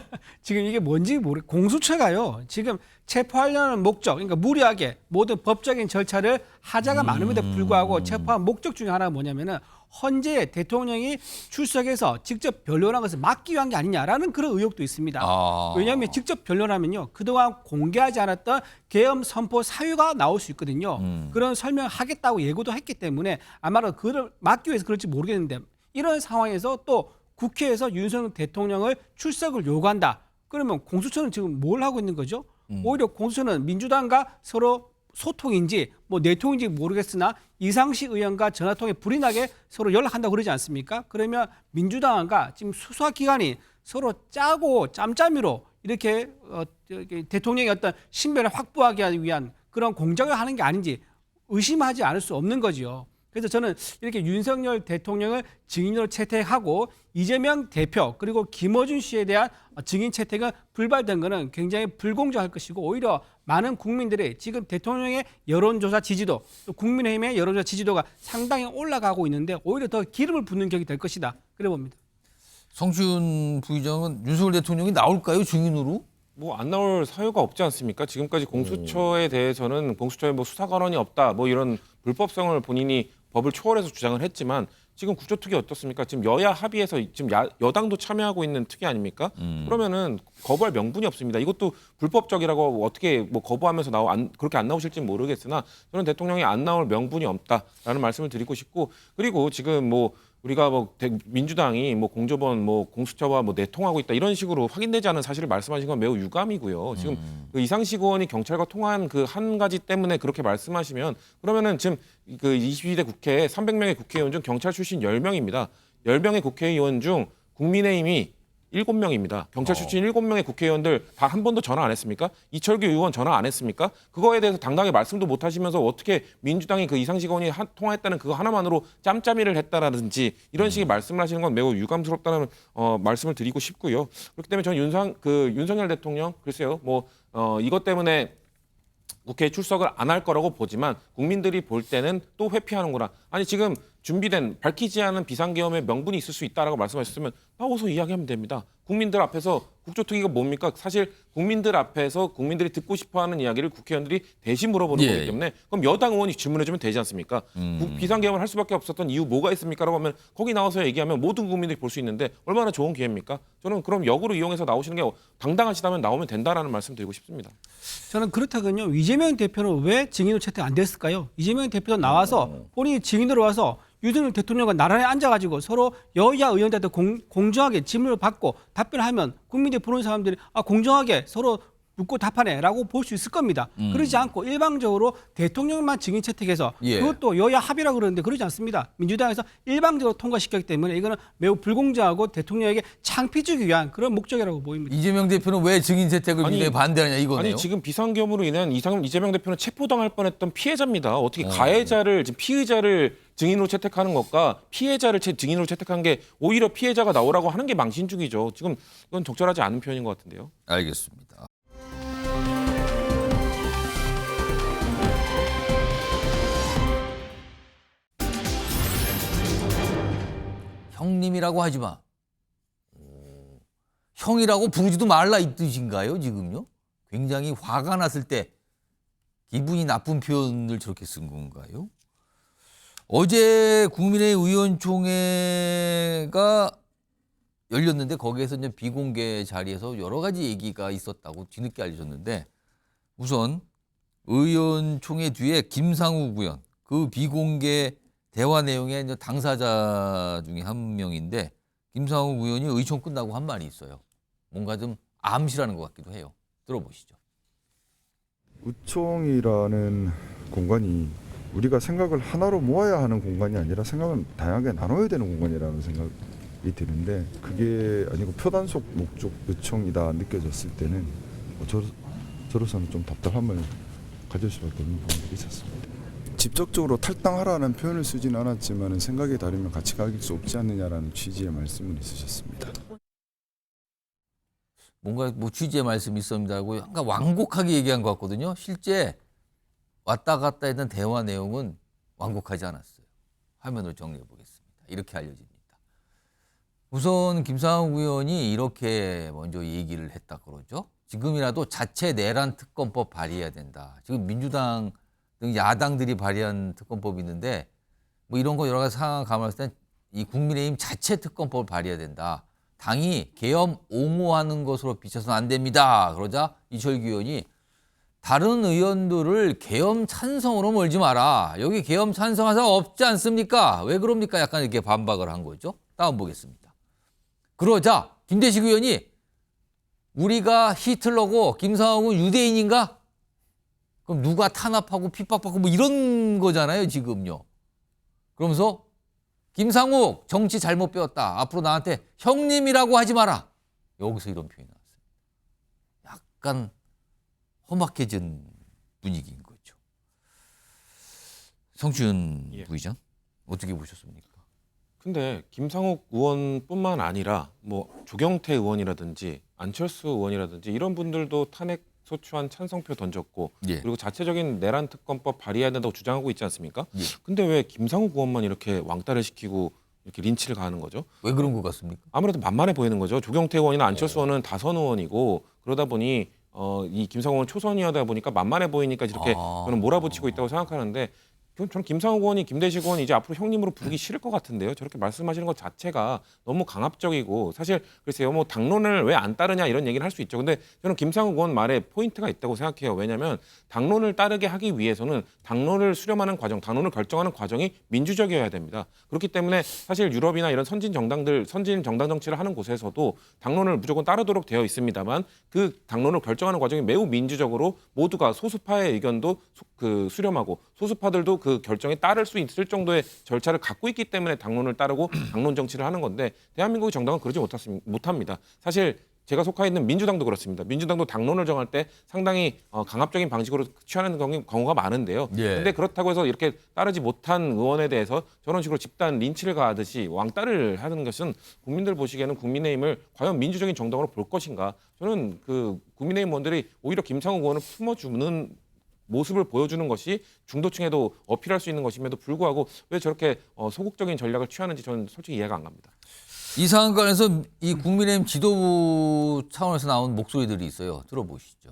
지금 이게 뭔지 공수처가요. 지금 체포하려는 목적, 그러니까 무리하게 모든 법적인 절차를 하자가 많음에도 불구하고 체포한 목적 중에 하나가 뭐냐면은 헌재 대통령이 출석해서 직접 변론한 것을 막기 위한 게 아니냐라는 그런 의혹도 있습니다. 왜냐하면 직접 변론하면요. 그동안 공개하지 않았던 계엄 선포 사유가 나올 수 있거든요. 그런 설명을 하겠다고 예고도 했기 때문에 아마도 그를 막기 위해서 그럴지 모르겠는데 이런 상황에서 또 국회에서 윤석열 대통령을 출석을 요구한다. 그러면 공수처는 지금 뭘 하고 있는 거죠? 오히려 공수처는 민주당과 서로 소통인지 뭐 내통인지 모르겠으나 이상식 의원과 전화통에 불이 나게 서로 연락한다고 그러지 않습니까? 그러면 민주당과 지금 수사기관이 서로 짜고 짬짬이로 이렇게 대통령의 어떤 신변을 확보하기 위한 그런 공작을 하는 게 아닌지 의심하지 않을 수 없는 거지요. 그래서 저는 이렇게 윤석열 대통령을 증인으로 채택하고 이재명 대표 그리고 김어준 씨에 대한 증인 채택은 불발된 것은 굉장히 불공정할 것이고 오히려 많은 국민들이 지금 대통령의 여론조사 지지도 또 국민의힘의 여론조사 지지도가 상당히 올라가고 있는데 오히려 더 기름을 붓는 격이 될 것이다. 그래 봅니다. 성시훈 부의장은 윤석열 대통령이 나올까요? 증인으로? 뭐 안 나올 사유가 없지 않습니까? 지금까지 공수처에 대해서는 공수처에 뭐 수사 권한이 없다, 뭐 이런 불법성을 본인이 법을 초월해서 주장을 했지만 지금 국조특위 어떻습니까? 지금 여야 합의해서 지금 여당도 참여하고 있는 특위 아닙니까? 그러면은 거부할 명분이 없습니다. 이것도 불법적이라고 어떻게 뭐 거부하면서 그렇게 안 나오실지는 모르겠으나 저는 대통령이 안 나올 명분이 없다라는 말씀을 드리고 싶고 그리고 지금 뭐 우리가 뭐 민주당이 뭐 공조본 뭐 공수처와 뭐 내통하고 있다 이런 식으로 확인되지 않은 사실을 말씀하신 건 매우 유감이고요. 지금 그 이상식 의원이 경찰과 통화한 그 한 가지 때문에 그렇게 말씀하시면 그러면은 지금 그 22대 국회에 300명의 국회의원 중 경찰 출신 10명입니다. 10명의 국회의원 중 국민의힘이 7명입니다. 경찰 출신 7명의 국회의원들 다 한 번도 전화 안 했습니까? 이철규 의원 전화 안 했습니까? 그거에 대해서 당당하게 말씀도 못 하시면서 어떻게 민주당이 그 이상식 의원이 통화했다는 그거 하나만으로 짬짬이를 했다라든지 이런 식의 말씀을 하시는 건 매우 유감스럽다는 말씀을 드리고 싶고요. 그렇기 때문에 저는 윤석열 대통령 글쎄요. 이것 때문에 국회에 출석을 안 할 거라고 보지만 국민들이 볼 때는 또 회피하는구나. 아니 지금 준비된 밝히지 않은 비상계엄의 명분이 있을 수 있다라고 말씀하셨으면 나와서 이야기하면 됩니다. 국민들 앞에서 국조특위가 뭡니까? 사실 국민들 앞에서 국민들이 듣고 싶어하는 이야기를 국회의원들이 대신 물어보는 거기 때문에 그럼 여당 의원이 질문해주면 되지 않습니까? 비상계엄을 할 수밖에 없었던 이유 뭐가 있습니까?라고 하면 거기 나와서 얘기하면 모든 국민들이 볼 수 있는데 얼마나 좋은 기회입니까? 저는 그럼 역으로 이용해서 나오시는 게 당당하시다면 나오면 된다라는 말씀 드리고 싶습니다. 저는 그렇다군요. 이재명 대표는 왜 증인으로 채택 안 됐을까요? 이재명 대표도 나와서 본인이 증인으로 와서 윤석열 대통령과 나란히 앉아가지고 서로 여야 의원들한테 공정하게 질문을 받고 답변하면 국민들이 보는 사람들이 공정하게 서로 묻고 답하네라고 볼 수 있을 겁니다. 그러지 않고 일방적으로 대통령만 증인 채택해서 그것도 여야 합의라고 그러는데 그러지 않습니다. 민주당에서 일방적으로 통과시켰기 때문에 이거는 매우 불공정하고 대통령에게 창피 주기 위한 그런 목적이라고 보입니다. 이재명 대표는 왜 증인 채택을 굉장히 반대하냐 이거네요. 아니 지금 비상계엄으로 인한 이재명 대표는 체포당할 뻔했던 피해자입니다. 어떻게 가해자를 지금 피의자를 증인으로 채택하는 것과 피해자를 증인으로 채택한 게 오히려 피해자가 나오라고 하는 게 망신주기죠. 지금 이건 적절하지 않은 표현인 것 같은데요. 알겠습니다. 형님이라고 하지 마. 형이라고 부르지도 말라 이 뜻인가요, 지금요? 굉장히 화가 났을 때 기분이 나쁜 표현을 저렇게 쓴 건가요? 어제 국민의힘 의원총회가 열렸는데 거기에서 이제 비공개 자리에서 여러 가지 얘기가 있었다고 뒤늦게 알려졌는데 우선 의원총회 뒤에 김상욱 의원 그 비공개 대화 내용의 이제 당사자 중에 한 명인데 김상욱 의원이 의총 끝나고 한 말이 있어요. 뭔가 좀 암시라는 것 같기도 해요. 들어보시죠. 의총이라는 공간이 우리가 생각을 하나로 모아야 하는 공간이 아니라 생각을 다양하게 나눠야 되는 공간이라는 생각이 드는데 그게 아니고 표단속 목적 의총이다 느껴졌을 때는 저로서는 좀 답답함을 가질 수밖에 없는 부분들이 있었습니다. 직접적으로 탈당하라는 표현을 쓰진 않았지만 생각이 다르면 같이 갈 수 없지 않느냐라는 취지의 말씀을 있으셨습니다. 뭔가 뭐 취지의 말씀이 있습니다고 약간 완곡하게 얘기한 것 같거든요. 실제 왔다 갔다 했던 대화 내용은 완곡하지 않았어요. 화면으로 정리해 보겠습니다. 이렇게 알려집니다. 우선 김상욱 의원이 이렇게 먼저 얘기를 했다 그러죠. 지금이라도 자체 내란 특검법 발의해야 된다. 지금 민주당 등 야당들이 발의한 특검법이 있는데 뭐 이런 거 여러 가지 상황 감안했을 때 이 국민의힘 자체 특검법을 발의해야 된다. 당이 계엄 옹호하는 것으로 비춰서는 안 됩니다. 그러자 이철규 의원이 다른 의원들을 계엄 찬성으로 몰지 마라. 여기 계엄 찬성한 사람 없지 않습니까? 왜 그럽니까? 약간 이렇게 반박을 한 거죠. 다음 보겠습니다. 그러자 김대식 의원이 우리가 히틀러고 김상욱은 유대인인가? 그럼 누가 탄압하고 핍박받고 뭐 이런 거잖아요, 지금요. 그러면서 김상욱 정치 잘못 배웠다. 앞으로 나한테 형님이라고 하지 마라. 여기서 이런 표현이 나왔어요. 약간 험악해진 분위기인 거죠. 성춘 부의장 어떻게 보셨습니까? 근데 김상욱 의원뿐만 아니라 뭐 조경태 의원이라든지 안철수 의원이라든지 이런 분들도 탄핵 소추안 찬성표 던졌고 그리고 자체적인 내란 특검법 발의해야 된다고 주장하고 있지 않습니까? 근데 왜 김상욱 의원만 이렇게 왕따를 시키고 이렇게 린치를 가하는 거죠? 왜 그런 것 같습니까? 아무래도 만만해 보이는 거죠. 조경태 의원이나 안철수 의원은 다선 의원이고 그러다 보니 이 김상욱 의원은 초선이다 보니까 만만해 보이니까 이렇게 저는 몰아붙이고 있다고 생각하는데 저는 김상욱 의원이 김대식 의원이 이제 앞으로 형님으로 부르기 싫을 것 같은데요. 저렇게 말씀하시는 것 자체가 너무 강압적이고 사실 글쎄요 뭐 당론을 왜 안 따르냐 이런 얘기를 할 수 있죠. 근데 저는 김상욱 의원 말에 포인트가 있다고 생각해요. 왜냐하면 당론을 따르게 하기 위해서는 당론을 수렴하는 과정, 당론을 결정하는 과정이 민주적이어야 됩니다. 그렇기 때문에 사실 유럽이나 이런 선진 정당 정치를 하는 곳에서도 당론을 무조건 따르도록 되어 있습니다만 그 당론을 결정하는 과정이 매우 민주적으로 모두가 소수파의 의견도 수렴하고 소수파들도 그 결정에 따를 수 있을 정도의 절차를 갖고 있기 때문에 당론을 따르고 당론 정치를 하는 건데 대한민국의 정당은 그러지 못합니다. 사실 제가 속해 있는 민주당도 그렇습니다. 민주당도 당론을 정할 때 상당히 강압적인 방식으로 취하는 경우가 많은데요. 그런데 그렇다고 해서 이렇게 따르지 못한 의원에 대해서 저런 식으로 집단 린치를 가하듯이 왕따를 하는 것은 국민들 보시기에는 국민의힘을 과연 민주적인 정당으로 볼 것인가. 저는 그 국민의힘 의원들이 오히려 김상욱 의원을 품어주는 모습을 보여주는 것이 중도층에도 어필할 수 있는 것임에도 불구하고 왜 저렇게 소극적인 전략을 취하는지 저는 솔직히 이해가 안 갑니다. 이 상황관에서 이 국민의힘 지도부 차원에서 나온 목소리들이 있어요. 들어보시죠.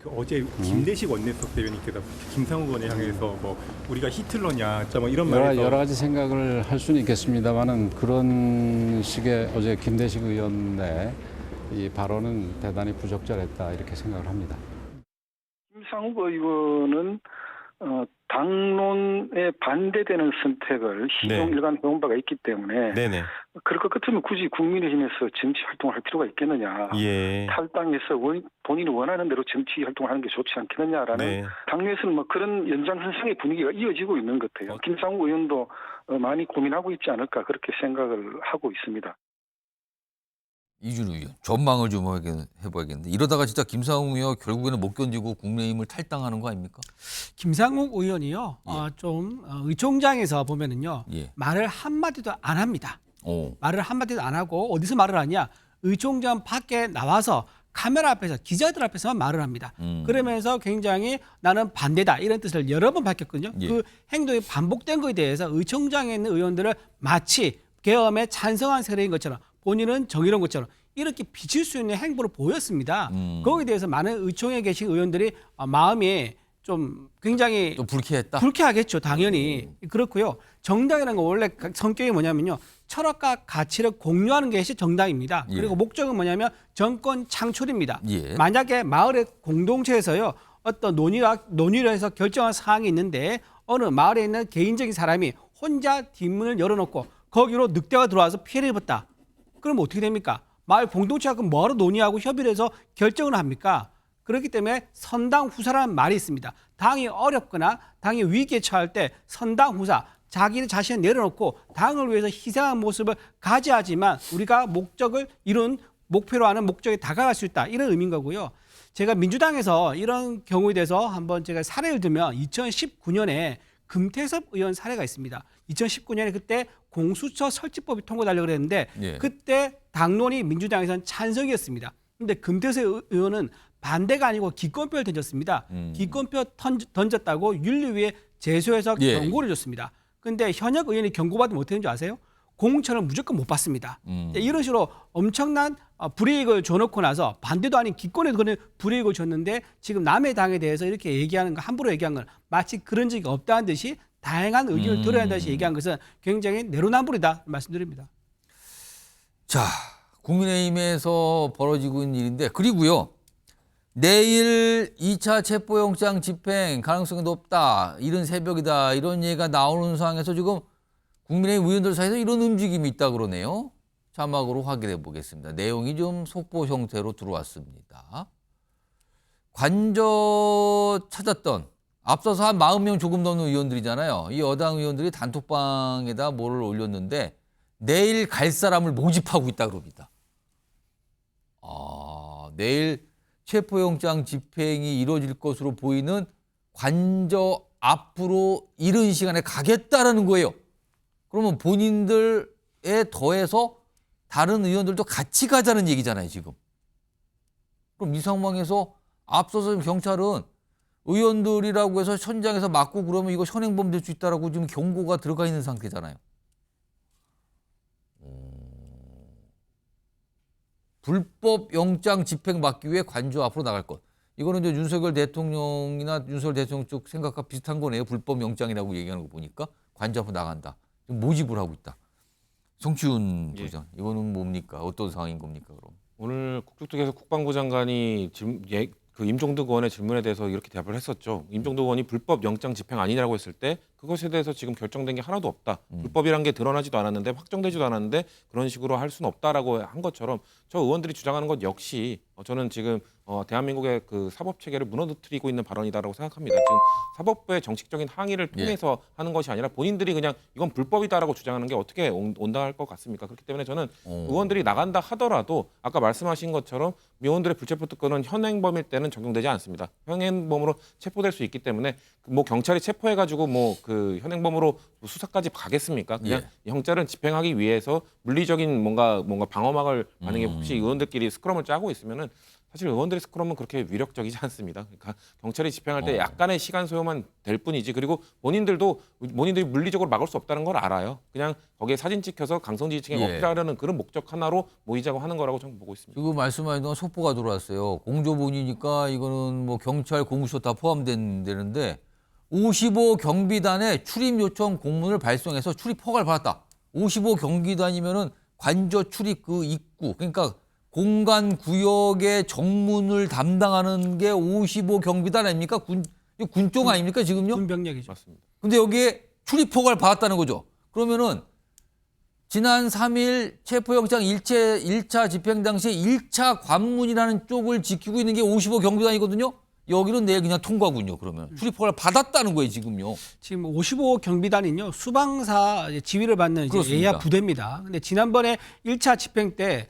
어제 김대식 원내수석 대변인께서 김상욱 의원을 향해서 뭐 우리가 히틀러냐, 뭐 이런 여러 가지 생각을 할 수는 있겠습니다만은 그런 식의 어제 김대식 의원의 이 발언은 대단히 부적절했다 이렇게 생각을 합니다. 김상욱 의원은 당론에 반대되는 선택을 시종일관 해온 바가 있기 때문에 그럴 것 같으면 굳이 국민의힘에서 정치 활동을 할 필요가 있겠느냐. 탈당해서 본인이 원하는 대로 정치 활동을 하는 게 좋지 않겠느냐라는 당내에서는 뭐 그런 연장선상의 분위기가 이어지고 있는 것 같아요. 김상욱 의원도 많이 고민하고 있지 않을까 그렇게 생각을 하고 있습니다. 이준우 의원 전망을 좀 해봐야겠는데 이러다가 진짜 김상욱 의원 결국에는 못 견디고 국민의힘을 탈당하는 거 아닙니까? 김상욱 의원이요. 좀 의총장에서 보면은요. 말을 한마디도 안 합니다. 말을 한마디도 안 하고 어디서 말을 하냐. 의총장 밖에 나와서 카메라 앞에서 기자들 앞에서만 말을 합니다. 그러면서 굉장히 나는 반대다 이런 뜻을 여러 번 밝혔거든요. 그 행동이 반복된 거에 대해서 의총장에 있는 의원들을 마치 계엄에 찬성한 세력인 것처럼 본인은 정의로운 것처럼 이렇게 비칠 수 있는 행보를 보였습니다. 거기에 대해서 많은 의총에 계신 의원들이 마음이 좀 굉장히 또 불쾌했다. 불쾌하겠죠, 당연히. 그렇고요. 정당이라는 건 원래 성격이 뭐냐면요. 철학과 가치를 공유하는 것이 정당입니다. 그리고 목적은 뭐냐면 정권 창출입니다. 만약에 마을의 공동체에서요. 어떤 논의를 해서 결정한 사항이 있는데 어느 마을에 있는 개인적인 사람이 혼자 뒷문을 열어놓고 거기로 늑대가 들어와서 피해를 입었다. 그럼 어떻게 됩니까? 마을 공동체가 뭐하러 논의하고 협의를 해서 결정을 합니까? 그렇기 때문에 선당후사라는 말이 있습니다. 당이 어렵거나 당이 위기에 처할 때 선당후사, 자기 자신을 내려놓고 당을 위해서 희생하는 모습을 가져야지만 우리가 목적을 이룬 목표로 하는 목적에 다가갈 수 있다. 이런 의미인 거고요. 제가 민주당에서 이런 경우에 대해서 한번 제가 사례를 들면 2019년에 금태섭 의원 사례가 있습니다. 2019년에 그때 공수처 설치법이 통과되려고 그랬는데 그때 당론이 민주당에서는 찬성이었습니다. 그런데 금태섭 의원은 반대가 아니고 기권표를 던졌습니다. 기권표 던졌다고 윤리위에 제소해서 경고를 줬습니다. 그런데 현역 의원이 경고받지 못했는 줄 아세요? 공천을 무조건 못 받습니다. 이런 식으로 엄청난 불이익을 줘놓고 나서 반대도 아닌 기권에도 그런 불이익을 줬는데 지금 남의 당에 대해서 이렇게 얘기하는 거 함부로 얘기한 건 마치 그런 적이 없다는 듯이 다양한 의견을 들어야 한다는 듯이 얘기한 것은 굉장히 내로남불이다 말씀드립니다. 자, 국민의힘에서 벌어지고 있는 일인데 그리고요. 내일 2차 체포영장 집행 가능성이 높다. 이른 새벽이다. 이런 얘기가 나오는 상황에서 지금 국민의힘 의원들 사이에서 이런 움직임이 있다 그러네요. 자막으로 확인해 보겠습니다. 내용이 좀 속보 형태로 들어왔습니다. 관저 찾았던 앞서서 한 40명 조금 넘는 의원들이잖아요. 이 여당 의원들이 단톡방에다 뭐를 올렸는데 내일 갈 사람을 모집하고 있다 그럽니다. 내일 체포영장 집행이 이루어질 것으로 보이는 관저 앞으로 이른 시간에 가겠다라는 거예요. 그러면 본인들에 더해서 다른 의원들도 같이 가자는 얘기잖아요, 지금. 그럼 이 상황에서 앞서서 경찰은 의원들이라고 해서 현장에서 맞고 그러면 이거 현행범 될 수 있다라고 지금 경고가 들어가 있는 상태잖아요. 불법 영장 집행 막기 위해 관저 앞으로 나갈 것. 이거는 이제 윤석열 대통령이나 윤석열 대통령 쪽 생각과 비슷한 거네요. 불법 영장이라고 얘기하는 거 보니까 관저 앞으로 나간다. 지금 모집을 하고 있다. 성추훈 부장, 이거는 뭡니까? 어떤 상황인 겁니까? 그럼 오늘 국토특위에서 국방부 장관이 그 임종득 의원의 질문에 대해서 이렇게 대답을 했었죠. 임종득 의원이 불법 영장 집행 아니라고 했을 때 그것에 대해서 지금 결정된 게 하나도 없다. 불법이란 게 드러나지도 않았는데 확정되지도 않았는데 그런 식으로 할 수는 없다라고 한 것처럼 저 의원들이 주장하는 것 역시 저는 지금 대한민국의 그 사법 체계를 무너뜨리고 있는 발언이다라고 생각합니다. 지금 사법부의 정식적인 항의를 통해서 하는 것이 아니라 본인들이 그냥 이건 불법이다라고 주장하는 게 어떻게 온당할 것 같습니까? 그렇기 때문에 저는 의원들이 나간다 하더라도 아까 말씀하신 것처럼 의원들의 불체포 특권은 현행범일 때는 적용되지 않습니다. 현행범으로 체포될 수 있기 때문에 뭐 경찰이 체포해가지고 뭐 그 현행범으로 수사까지 가겠습니까? 그냥 형자를 집행하기 위해서 물리적인 뭔가 방어막을 만약에 혹시 의원들끼리 스크럼을 짜고 있으면은 사실 의원들의 스크럼은 그렇게 위력적이지 않습니다. 그러니까 경찰이 집행할 때 약간의 시간 소요만 될 뿐이지 그리고 본인들이 물리적으로 막을 수 없다는 걸 알아요. 그냥 거기에 사진 찍혀서 강성지지층에 어필하려는 그런 목적 하나로 모이자고 하는 거라고 저는 보고 있습니다. 지금 말씀하신 동안 속보가 들어왔어요. 공조본이니까 이거는 뭐 경찰 공무소 다 포함되는데 55 경비단에 출입 요청 공문을 발송해서 출입 허가를 받았다. 55 경비단이면은 관저 출입 그 입구 그러니까 공간 구역의 정문을 담당하는 게 55 경비단 아닙니까? 군종 아닙니까 지금요? 군병력이죠. 맞습니다. 근데 여기에 출입 허가를 받았다는 거죠. 그러면은 지난 3일 체포영장 1차 집행 당시 1차 관문이라는 쪽을 지키고 있는 게 55 경비단이거든요. 여기는 내일 그냥 통과군요. 그러면 출입허가를 받았다는 거예요, 지금요. 지금 55 경비단은요 수방사 지휘를 받는 이제 예하 부대입니다. 근데 지난번에 1차 집행 때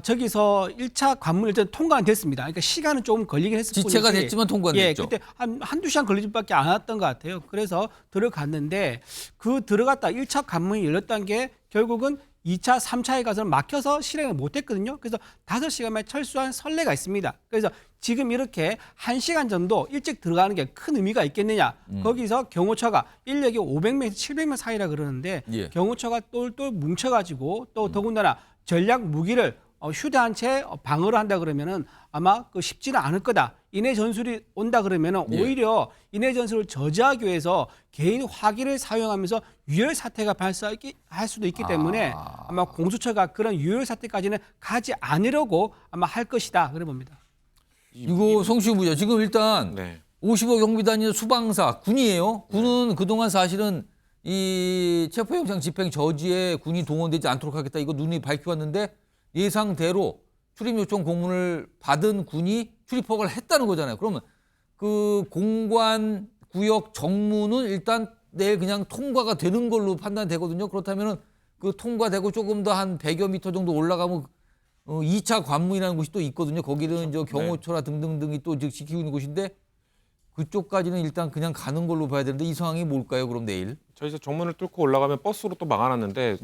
저기서 1차 관문을 일단 통과는 됐습니다. 그러니까 시간은 조금 걸리긴 했을 뿐이지. 지체가 됐지만 통과는 됐죠. 그때 한두 시간 걸릴 밖에 안 왔던 것 같아요. 그래서 들어갔는데 그 들어갔다 1차 관문이 열렸다는 게 결국은 2차, 3차에 가서는 막혀서 실행을 못했거든요. 그래서 5시간만에 철수한 선례가 있습니다. 그래서 지금 이렇게 1시간 정도 일찍 들어가는 게 큰 의미가 있겠느냐. 거기서 경호처가 인력이 500명에서 700명 사이라 그러는데 경호처가 똘똘 뭉쳐가지고 또 더군다나 전략 무기를 휴대한 채 방어를 한다 그러면은 아마 그 쉽지는 않을 거다. 인해 전술이 온다 그러면은 오히려 인해 전술을 저지하기 위해서 개인 화기를 사용하면서 유혈 사태가 발생할 수도 있기 때문에 아마 공수처가 그런 유혈 사태까지는 가지 않으려고 아마 할 것이다 그래 봅니다. 이거 성시훈 부장 지금 일단 55 경비단이 수방사 군이에요. 군은 그동안 사실은 이 체포영장 집행 저지에 군이 동원되지 않도록 하겠다 이거 눈이 밝혀왔는데 예상대로 출입 요청 공문을 받은 군이 출입 허가를 했다는 거잖아요. 그러면 그 공관 구역 정문은 일단 내일 그냥 통과가 되는 걸로 판단되거든요. 그렇다면은 그 통과되고 조금 더 한 100여 미터 정도 올라가면 2차 관문이라는 곳이 또 있거든요. 거기는 저 경호처나 등등등이 또 지키고 있는 곳인데 그쪽까지는 일단 그냥 가는 걸로 봐야 되는데 이 상황이 뭘까요? 그럼 내일? 저희서 정문을 뚫고 올라가면 버스로 또 막아놨는데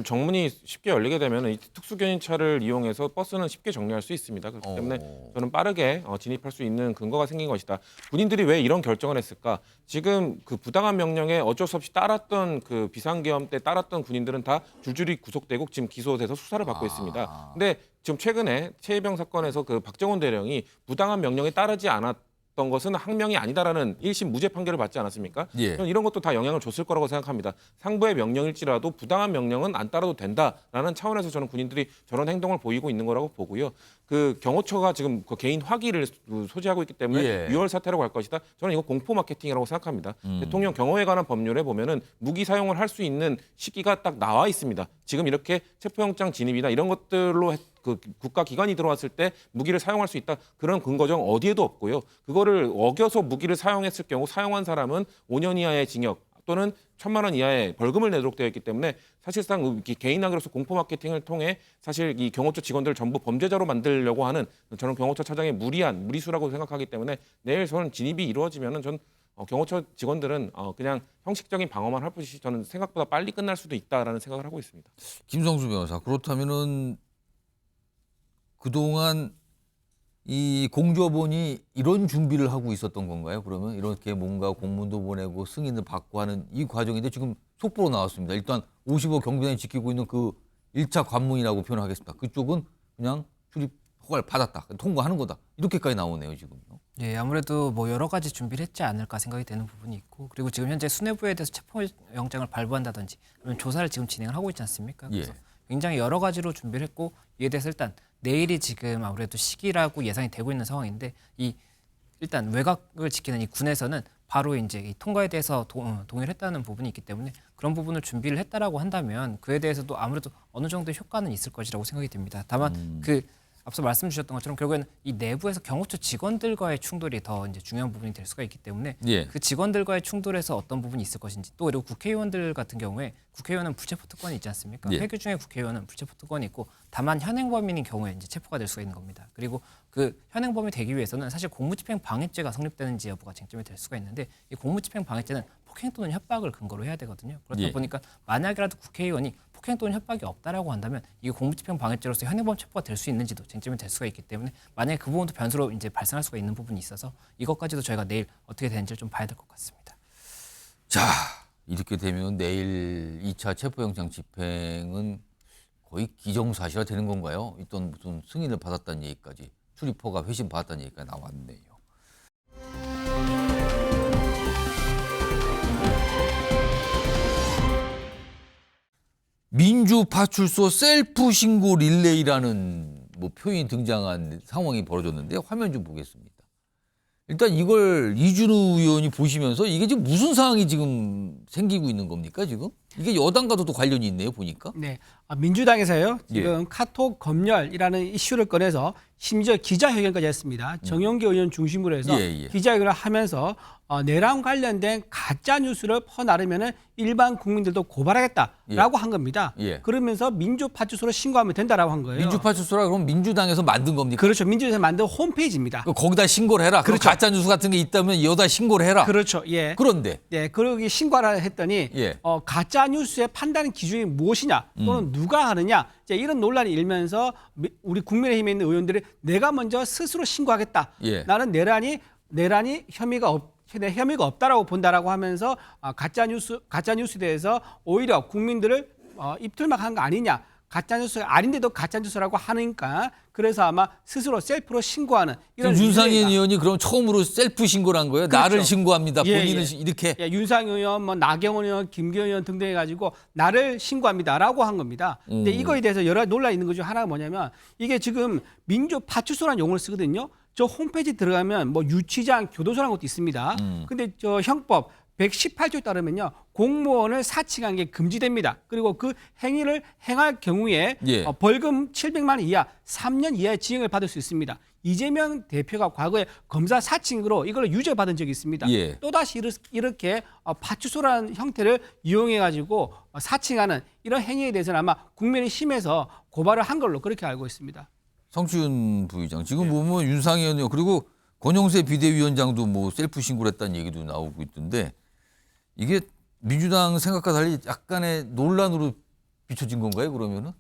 정문이 쉽게 열리게 되면 이 특수견인차를 이용해서 버스는 쉽게 정리할 수 있습니다. 그렇기 때문에 저는 빠르게 진입할 수 있는 근거가 생긴 것이다. 군인들이 왜 이런 결정을 했을까? 지금 그 부당한 명령에 어쩔 수 없이 따랐던 그 비상계엄 때 따랐던 군인들은 다 줄줄이 구속되고 지금 기소돼서 수사를 받고 있습니다. 근데 지금 최근에 최혜병 사건에서 그 박정훈 대령이 부당한 명령에 따르지 않았던 것은 항명이 아니다라는 1심 무죄 판결을 받지 않았습니까? 저는 이런 것도 다 영향을 줬을 거라고 생각합니다. 상부의 명령일지라도 부당한 명령은 안 따라도 된다라는 차원에서 저는 군인들이 저런 행동을 보이고 있는 거라고 보고요. 그 경호처가 지금 그 개인 화기를 소지하고 있기 때문에 예. 유혈 사태라고 할 것이다. 저는 이거 공포 마케팅이라고 생각합니다. 대통령 경호에 관한 법률에 보면은 무기 사용을 할 수 있는 시기가 딱 나와 있습니다. 지금 이렇게 체포영장 진입이나 이런 것들로 그 국가 기관이 들어왔을 때 무기를 사용할 수 있다. 그런 근거정 어디에도 없고요. 그거를 어겨서 무기를 사용했을 경우 사용한 사람은 5년 이하의 징역 또는 1,000만 원 이하의 벌금을 내도록 되어 있기 때문에 사실상 개인 악으로서 공포 마케팅을 통해 사실 이 경호처 직원들을 전부 범죄자로 만들려고 하는 저는 경호처 차장의 무리수라고 생각하기 때문에 내일 저는 진입이 이루어지면은 전 경호처 직원들은 그냥 형식적인 방어만 할 뿐이지 저는 생각보다 빨리 끝날 수도 있다라는 생각을 하고 있습니다. 김성수 변호사, 그렇다면은 그동안 이 공조본이 이런 준비를 하고 있었던 건가요? 그러면 이렇게 뭔가 공문도 보내고 승인을 받고 하는 이 과정인데 지금 속보로 나왔습니다. 일단 55 경비단이 지키고 있는 그 1차 관문이라고 표현하겠습니다. 그쪽은 그냥 출입 허가를 받았다, 통과하는 거다, 이렇게까지 나오네요 지금요. 예, 아무래도 뭐 여러 가지 준비를 했지 않을까 생각이 되는 부분이 있고, 그리고 지금 현재 수뇌부에 대해서 체포영장을 발부한다든지 그러면 조사를 지금 진행을 하고 있지 않습니까? 그래서 굉장히 여러 가지로 준비를 했고, 이에 대해서 일단 내일이 지금 아무래도 시기라고 예상이 되고 있는 상황인데, 이 일단 외곽을 지키는 이 군에서는 바로 이제 이 통과에 대해서 동의를 했다는 부분이 있기 때문에 그런 부분을 준비를 했다라고 한다면 그에 대해서도 아무래도 어느 정도의 효과는 있을 것이라고 생각이 됩니다. 다만 그 앞서 말씀 주셨던 것처럼 결국에는 이 내부에서 경호처 직원들과의 충돌이 더 이제 중요한 부분이 될 수가 있기 때문에 그 직원들과의 충돌에서 어떤 부분이 있을 것인지, 또 그리고 국회의원들 같은 경우에 국회의원은 불체포 특권이 있지 않습니까? 회규 중에 국회의원은 불체포 특권이 있고, 다만 현행범인인 경우에 이제 체포가 될 수가 있는 겁니다. 그리고 그 현행범이 되기 위해서는 사실 공무집행 방해죄가 성립되는지 여부가 쟁점이 될 수가 있는데, 이 공무집행 방해죄는 폭행 또는 협박을 근거로 해야 되거든요. 그렇다 보니까 만약이라도 국회의원이 폭행 또는 협박이 없다라고 한다면 이게 공무집행 방해죄로서 현행범 체포가 될 수 있는지도 쟁점이 될 수가 있기 때문에 만약에 그 부분도 변수로 이제 발생할 수가 있는 부분이 있어서 이것까지도 저희가 내일 어떻게 되는지를 좀 봐야 될 것 같습니다. 자, 이렇게 되면 내일 2차 체포영장 집행은 거의 기정사실화 되는 건가요? 일단 무슨 승인을 받았다는 얘기까지, 출입허가 회신 받았다는 얘기가 나왔네요. 민주파출소 셀프 신고 릴레이라는 뭐 표현이 등장한 상황이 벌어졌는데 화면 좀 보겠습니다. 일단 이걸 이준우 의원이 보시면서 이게 지금 무슨 상황이 지금 생기고 있는 겁니까 지금? 이게 여당과도 또 관련이 있네요 보니까. 네, 민주당에서요 지금 카톡 검열이라는 이슈를 꺼내서 심지어 기자회견까지 했습니다. 정영기 의원 중심으로 해서 기자회견을 하면서 내란 관련된 가짜 뉴스를 퍼나르면은 일반 국민들도 고발하겠다라고 한 겁니다. 그러면서 민주파출소로 신고하면 된다라고 한 거예요. 민주파출소라 그럼 민주당에서 만든 겁니까? 그렇죠. 민주당에서 만든 홈페이지입니다. 거기다 신고를 해라. 그렇죠. 가짜 뉴스 같은 게 있다면 여기다 신고를 해라. 그렇죠. 예. 그런데 그러기 신고를 했더니 가짜 뉴스의 판단 기준이 무엇이냐 또는 누가 하느냐 이런 논란이 일면서 우리 국민의힘에 있는 의원들이 내가 먼저 스스로 신고하겠다. 나는 내란이 혐의가 없다라고 본다라고 하면서 가짜 뉴스에 대해서 오히려 국민들을 입틀막한 거 아니냐. 가짜 뉴스가 아닌데도 가짜 뉴스라고 하니까 그래서 아마 스스로 셀프로 신고하는 이런. 윤상현 의원이 그럼 처음으로 셀프 신고를 한 거예요? 그렇죠. 나를 신고합니다. 본인은 이렇게. 윤상현 의원, 뭐 나경원 의원, 김기현 의원 등등 해가지고 나를 신고합니다라고 한 겁니다. 근데 이거에 대해서 여러 논란이 있는 것 중 하나가 뭐냐면 이게 지금 민주파출소라는 용어를 쓰거든요. 저 홈페이지 들어가면 뭐 유치장, 교도소라는 것도 있습니다. 근데 저 형법 118조에 따르면요 공무원을 사칭한 게 금지됩니다. 그리고 그 행위를 행할 경우에 벌금 700만 원 이하 3년 이하의 징역을 받을 수 있습니다. 이재명 대표가 과거에 검사 사칭으로 이걸 유죄받은 적이 있습니다. 또다시 이렇게 파출소라는 형태를 이용해가지고 사칭하는 이런 행위에 대해서는 아마 국민의힘에서 고발을 한 걸로 그렇게 알고 있습니다. 성춘 부의장, 지금 보면 윤상현 의원 그리고 권영세 비대위원장도 뭐 셀프 신고를 했다는 얘기도 나오고 있던데 이게 민주당 생각과 달리 약간의 논란으로 비춰진 건가요, 그러면은?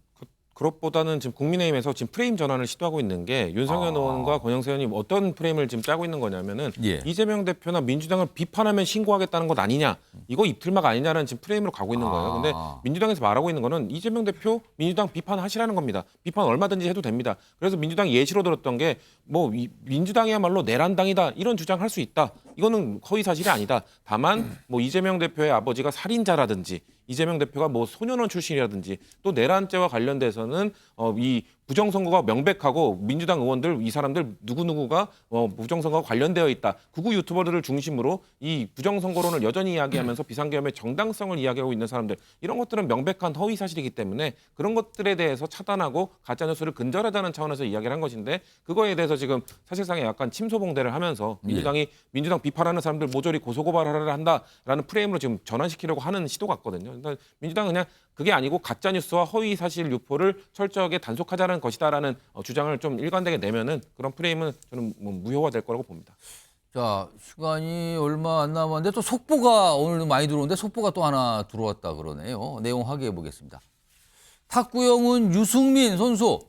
그것보다는 지금 국민의힘에서 지금 프레임 전환을 시도하고 있는 게 윤석열 의원과 권영세 의원이 어떤 프레임을 지금 짜고 있는 거냐면은 이재명 대표나 민주당을 비판하면 신고하겠다는 것 아니냐, 이거 입틀막 아니냐라는 지금 프레임으로 가고 있는 거예요. 근데 민주당에서 말하고 있는 거는 이재명 대표, 민주당 비판하시라는 겁니다. 비판 얼마든지 해도 됩니다. 그래서 민주당이 예시로 들었던 게 뭐 민주당이야말로 내란당이다 이런 주장할 수 있다. 이거는 거의 사실이 아니다. 다만 뭐 이재명 대표의 아버지가 살인자라든지 이재명 대표가 뭐 소년원 출신이라든지 또 내란죄와 관련돼서는 이 부정선거가 명백하고 민주당 의원들 이 사람들 누구누구가 부정선거와 관련되어 있다. 극우 유튜버들을 중심으로 이 부정선거론을 여전히 이야기하면서 비상계엄의 정당성을 이야기하고 있는 사람들 이런 것들은 명백한 허위 사실이기 때문에 그런 것들에 대해서 차단하고 가짜뉴스를 근절하자는 차원에서 이야기를 한 것인데 그거에 대해서 지금 사실상의 약간 침소봉대를 하면서 민주당이 민주당 비판하는 사람들 모조리 고소고발하려 한다라는 프레임으로 지금 전환시키려고 하는 시도 같거든요. 그러니까 민주당은 그냥 그게 아니고 가짜뉴스와 허위 사실 유포를 철저하게 단속하자는 것이다라는 주장을 좀 일관되게 내면은 그런 프레임은 저는 뭐 무효화될 거라고 봅니다. 자, 시간이 얼마 안 남았는데 또 속보가 오늘 많이 들어오는데 속보가 또 하나 들어왔다 그러네요. 내용 확인해 보겠습니다. 탁구영은 유승민 선수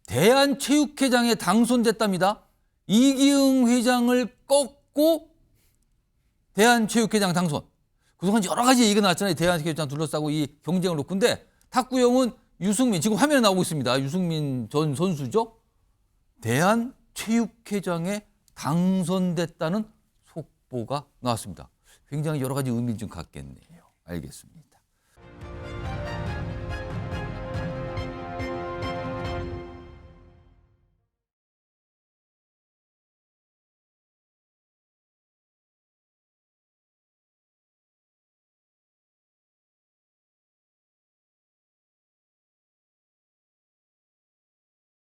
대한체육회장에 당선됐답니다. 이기흥 회장을 꺾고 대한체육회장 당선. 그동안 여러 가지 얘기가 나왔잖아요. 대한체육회장 둘러싸고 이 경쟁을 놓고. 근데 탁구영은 유승민, 지금 화면에 나오고 있습니다. 유승민 전 선수죠. 대한체육회장에 당선됐다는 속보가 나왔습니다. 굉장히 여러 가지 의미 좀 갖겠네요. 알겠습니다.